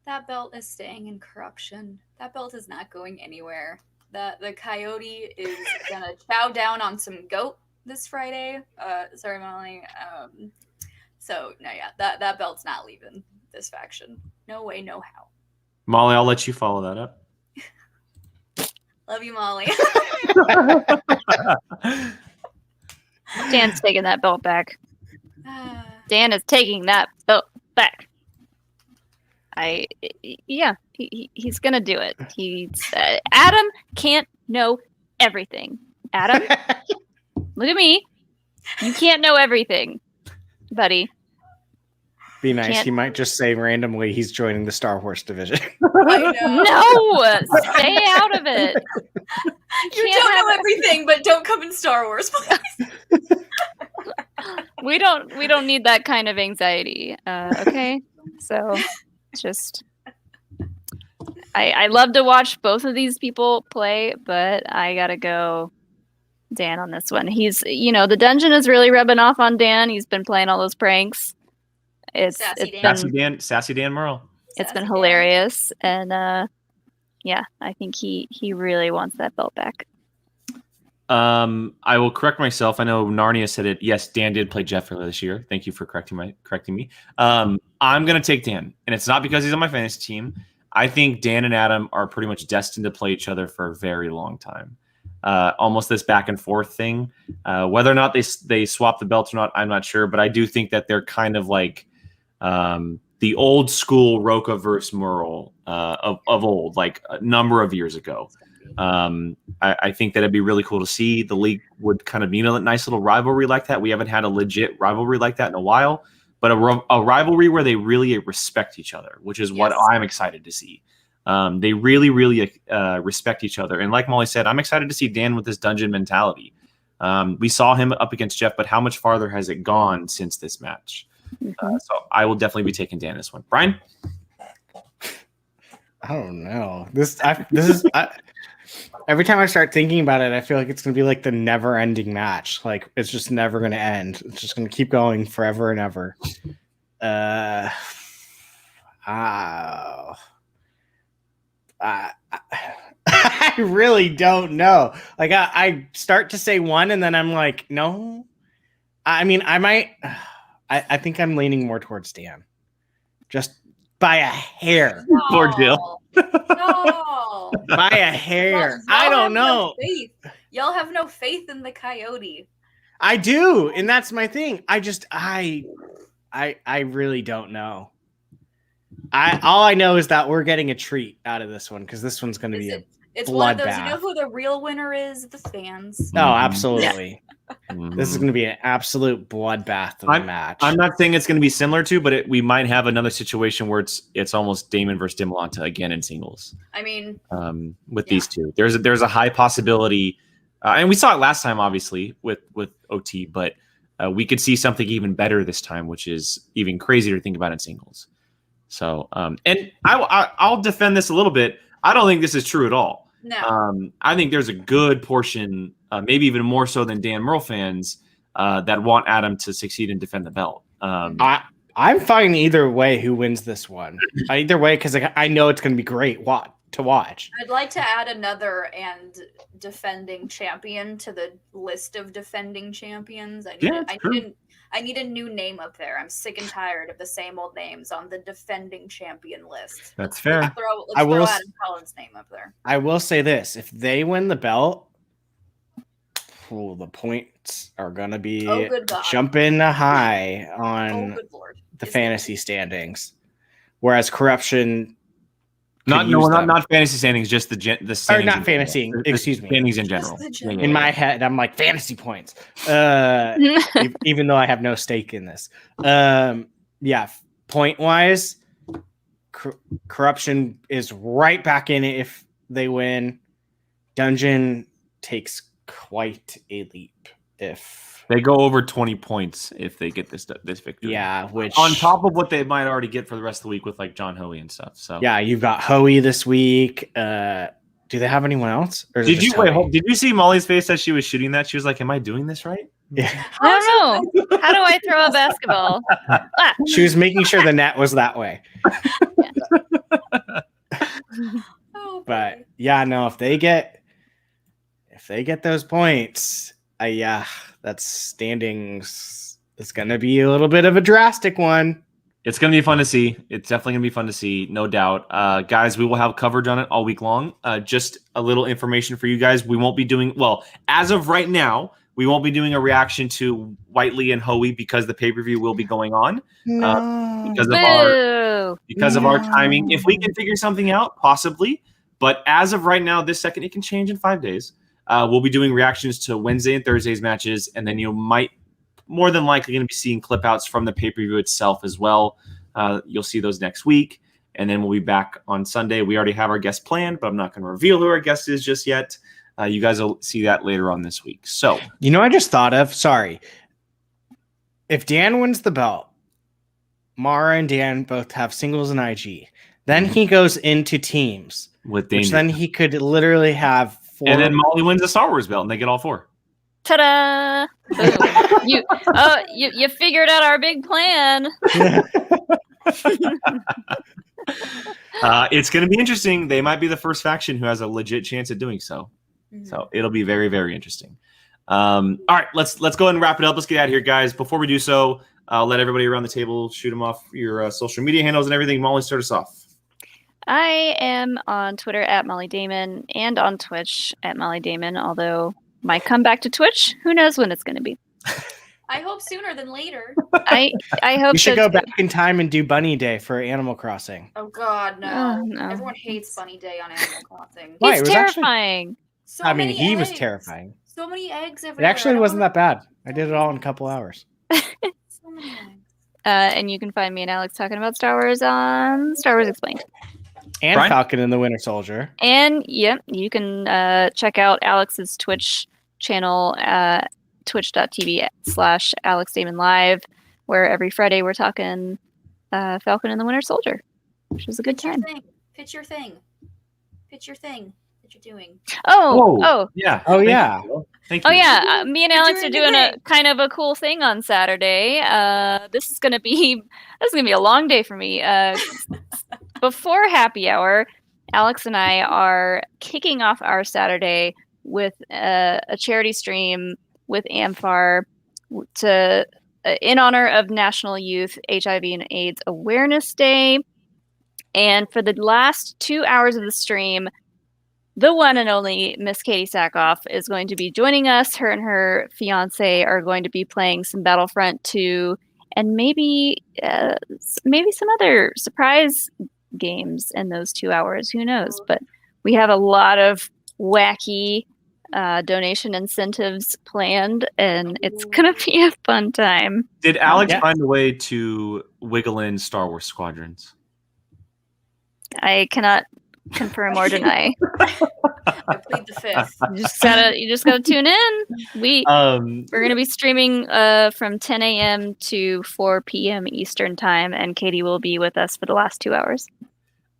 That belt is staying in Corruption. That belt is not going anywhere. The Coyote is gonna chow down on some goat this Friday. Sorry, Molly. So no, yeah, that belt's not leaving this faction. No way, no how. Molly, I'll let you follow that up. Love you, Molly. Dan's taking that belt back. Dan is taking that belt back. He's gonna do it. Adam can't know everything. Adam, look at me. You can't know everything, buddy. Be nice. He might just say randomly he's joining the Star Wars division. No, stay out of it. You don't know everything, but don't come in Star Wars, please. We don't need that kind of anxiety. Okay, so just I love to watch both of these people play, but I gotta go Dan on this one. He's the dungeon is really rubbing off on Dan. He's been playing all those pranks. Sassy Dan Merle. It's been hilarious, and I think he really wants that belt back. I will correct myself. I know Narnia said it. Yes, Dan did play Jeff earlier this year. Thank you for correcting me. I'm gonna take Dan, and it's not because he's on my fantasy team. I think Dan and Adam are pretty much destined to play each other for a very long time. Almost this back and forth thing. Whether or not they swap the belts or not, I'm not sure. But I do think that they're kind of like the old school Roca versus Merle of old, like a number of years ago. I think that it'd be really cool to see. The league would kind of be a nice little rivalry like that. We haven't had a legit rivalry like that in a while, but a rivalry where they really respect each other, which is what I'm excited to see. They really, really respect each other. And like Molly said, I'm excited to see Dan with this dungeon mentality. We saw him up against Jeff, but how much farther has it gone since this match? So I will definitely be taking Dan this one. Brian? I don't know. Every time I start thinking about it, I feel like it's going to be like the never-ending match. Like it's just never going to end. It's just going to keep going forever and ever. I really don't know. Like I start to say one, and then I'm like, no. I mean, I might. I think I'm leaning more towards Dan, just by a hair. Poor Jill. No. By a hair. I don't know. Y'all have no faith in the Coyote. I do, and that's my thing. I really don't know. All I know is that we're getting a treat out of this one because this one's going to be It's one of those. You know who the real winner is? The fans. Oh, absolutely. This is going to be an absolute bloodbath of a match. I'm not saying it's going to be similar to, but we might have another situation where it's almost Damon versus Dimolanta again in singles. I mean, with these two, there's a high possibility, and we saw it last time, obviously with OT, but we could see something even better this time, which is even crazier to think about in singles. So, and I'll defend this a little bit. I don't think this is true at all. No. I think there's a good portion, maybe even more so than Dan Murrell fans, that want Adam to succeed and defend the belt. I'm fine either way who wins this one. Either way, because I know it's going to be great to watch. I'd like to add another and defending champion to the list of defending champions. I need a new name up there. I'm sick and tired of the same old names on the defending champion list. That's fair. Let's throw Adam Collins' name up there. I will say this. If they win the belt, the points are going to be jumping high on the fantasy standings. Whereas Corruption... Not fantasy standings, just the standings. Or not fantasy, excuse me. Standings in general. In my head, I'm like, fantasy points. Even though I have no stake in this. Point-wise, Corruption is right back in it if they win. Dungeon takes quite a leap if... They go over 20 points if they get this victory. Yeah, which on top of what they might already get for the rest of the week with like John Hoey and stuff. So yeah, you've got Hoey this week. Do they have anyone else? Or did you see Molly's face as she was shooting that? She was like, "Am I doing this right?" Yeah. I don't know. How do I throw a basketball? She was making sure the net was that way. But yeah, no, if they get those points, that's standings. It's going to be a little bit of a drastic one. It's going to be fun to see. It's definitely going to be fun to see, no doubt. Guys, we will have coverage on it all week long. Just a little information for you guys. We won't be doing, as of right now, we won't be doing a reaction to Whiteley and Hoey because the pay-per-view will be going on. Because of our timing. If we can figure something out, possibly. But as of right now, this second, it can change in 5 days. We'll be doing reactions to Wednesday and Thursday's matches, and then you might more than likely going to be seeing clip outs from the pay-per-view itself as well. You'll see those next week, and then we'll be back on Sunday. We already have our guest planned, but I'm not going to reveal who our guest is just yet. You guys will see that later on this week. So, I just thought of, sorry. If Dan wins the belt, Mara and Dan both have singles and IG. Then he goes into teams, with which then he could literally have 4. And then Molly wins the Star Wars belt, and they get all 4. Ta-da! You figured out our big plan. It's going to be interesting. They might be the first faction who has a legit chance at doing so. Mm-hmm. So it'll be very, very interesting. All right, let's go ahead and wrap it up. Let's get out of here, guys. Before we do so, I'll let everybody around the table shoot them off your social media handles and everything. Molly, start us off. I am on Twitter at Molly Damon and on Twitch at Molly Damon, although my comeback to Twitch, who knows when it's going to be. I hope sooner than later. I hope you should go back in time and do Bunny Day for Animal Crossing. Oh, God, no. Oh, no. Everyone hates Bunny Day on Animal Crossing. Why? It's terrifying. He was terrifying. So many eggs everywhere. It actually wasn't that bad. I did it all in a couple hours. So many eggs. And you can find me and Alex talking about Star Wars on Star Wars Explained. And Brian? Falcon and the Winter Soldier. And you can check out Alex's Twitch channel at twitch.tv/Alex Damon Live, where every Friday we're talking Falcon and the Winter Soldier, which is a good time. Pitch your thing that you're doing. Oh, yeah. Oh, yeah. Thank you. Oh, yeah. Me and Alex are doing a kind of a cool thing on Saturday. This is gonna be a long day for me. Before happy hour, Alex and I are kicking off our Saturday with a charity stream with AMFAR in honor of National Youth HIV and AIDS Awareness Day. And for the last 2 hours of the stream, the one and only Miss Katie Sackhoff is going to be joining us. Her and her fiance are going to be playing some Battlefront 2 and maybe some other surprise games in those 2 hours. Who knows? But we have a lot of wacky donation incentives planned, and it's gonna be a fun time. Did Alex find a way to wiggle in Star Wars Squadrons? I cannot confirm or deny. I plead the fifth. You just gotta tune in. We're gonna be streaming from 10 a.m. to 4 p.m. Eastern time, and Katie will be with us for the last 2 hours.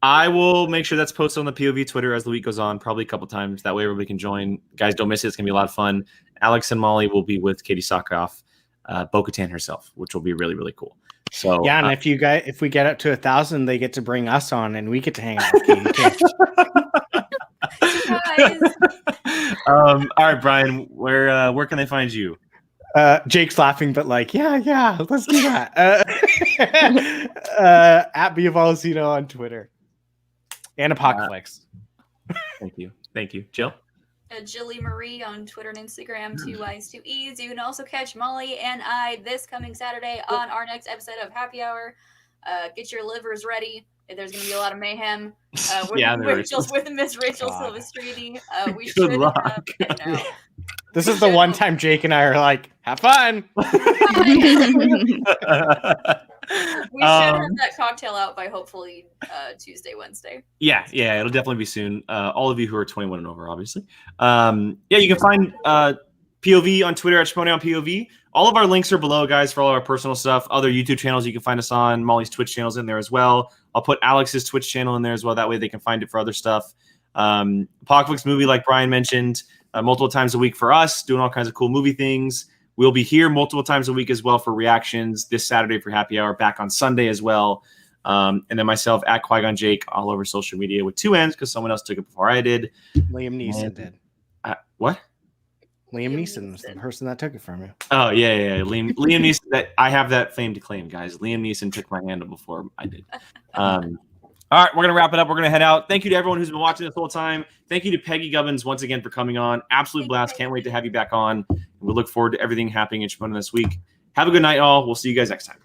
I will make sure that's posted on the POV Twitter as the week goes on, probably a couple times. That way everybody can join. Guys, don't miss it. It's going to be a lot of fun. Alex and Molly will be with Katie Sackhoff, Bo-Katan herself, which will be really, really cool. So yeah, and if we get up to 1,000, they get to bring us on, and we get to hang out with Katie too. All right, Brian, where can they find you? Jake's laughing, but like, yeah, let's do that. At Biavalzino on Twitter. And Apocalypse. Thank you. Jill? Jilly Marie on Twitter and Instagram, 2 Y's, 2 E's. You can also catch Molly and I this coming Saturday on our next episode of Happy Hour. Get your livers ready. There's going to be a lot of mayhem. With Miss Rachel Silvestrini. We Good should luck. This is the one time Jake and I are like, have fun. We should have that cocktail out by hopefully Tuesday, Wednesday. Yeah, it'll definitely be soon. All of you who are 21 and over, obviously. You can find POV on Twitter at Schmoedown POV. All of our links are below, guys, for all of our personal stuff. Other YouTube channels you can find us on. Molly's Twitch channel's in there as well. I'll put Alex's Twitch channel in there as well. That way they can find it for other stuff. Apocalypse movie, like Brian mentioned, multiple times a week for us, doing all kinds of cool movie things. We'll be here multiple times a week as well for reactions this Saturday for Happy Hour, back on Sunday as well. And then myself at Qui-Gon Jake all over social media with 2 N's because someone else took it before I did. Liam Neeson did. What? Liam Neeson was the person that took it from you. Oh, yeah. Liam Neeson, I have that claim to claim, guys. Liam Neeson took my handle before I did. All right, we're going to wrap it up. We're going to head out. Thank you to everyone who's been watching this whole time. Thank you to Peggy Gubbins once again for coming on. Absolute blast. Can't wait to have you back on. We look forward to everything happening in Schmoedown this week. Have a good night, all. We'll see you guys next time.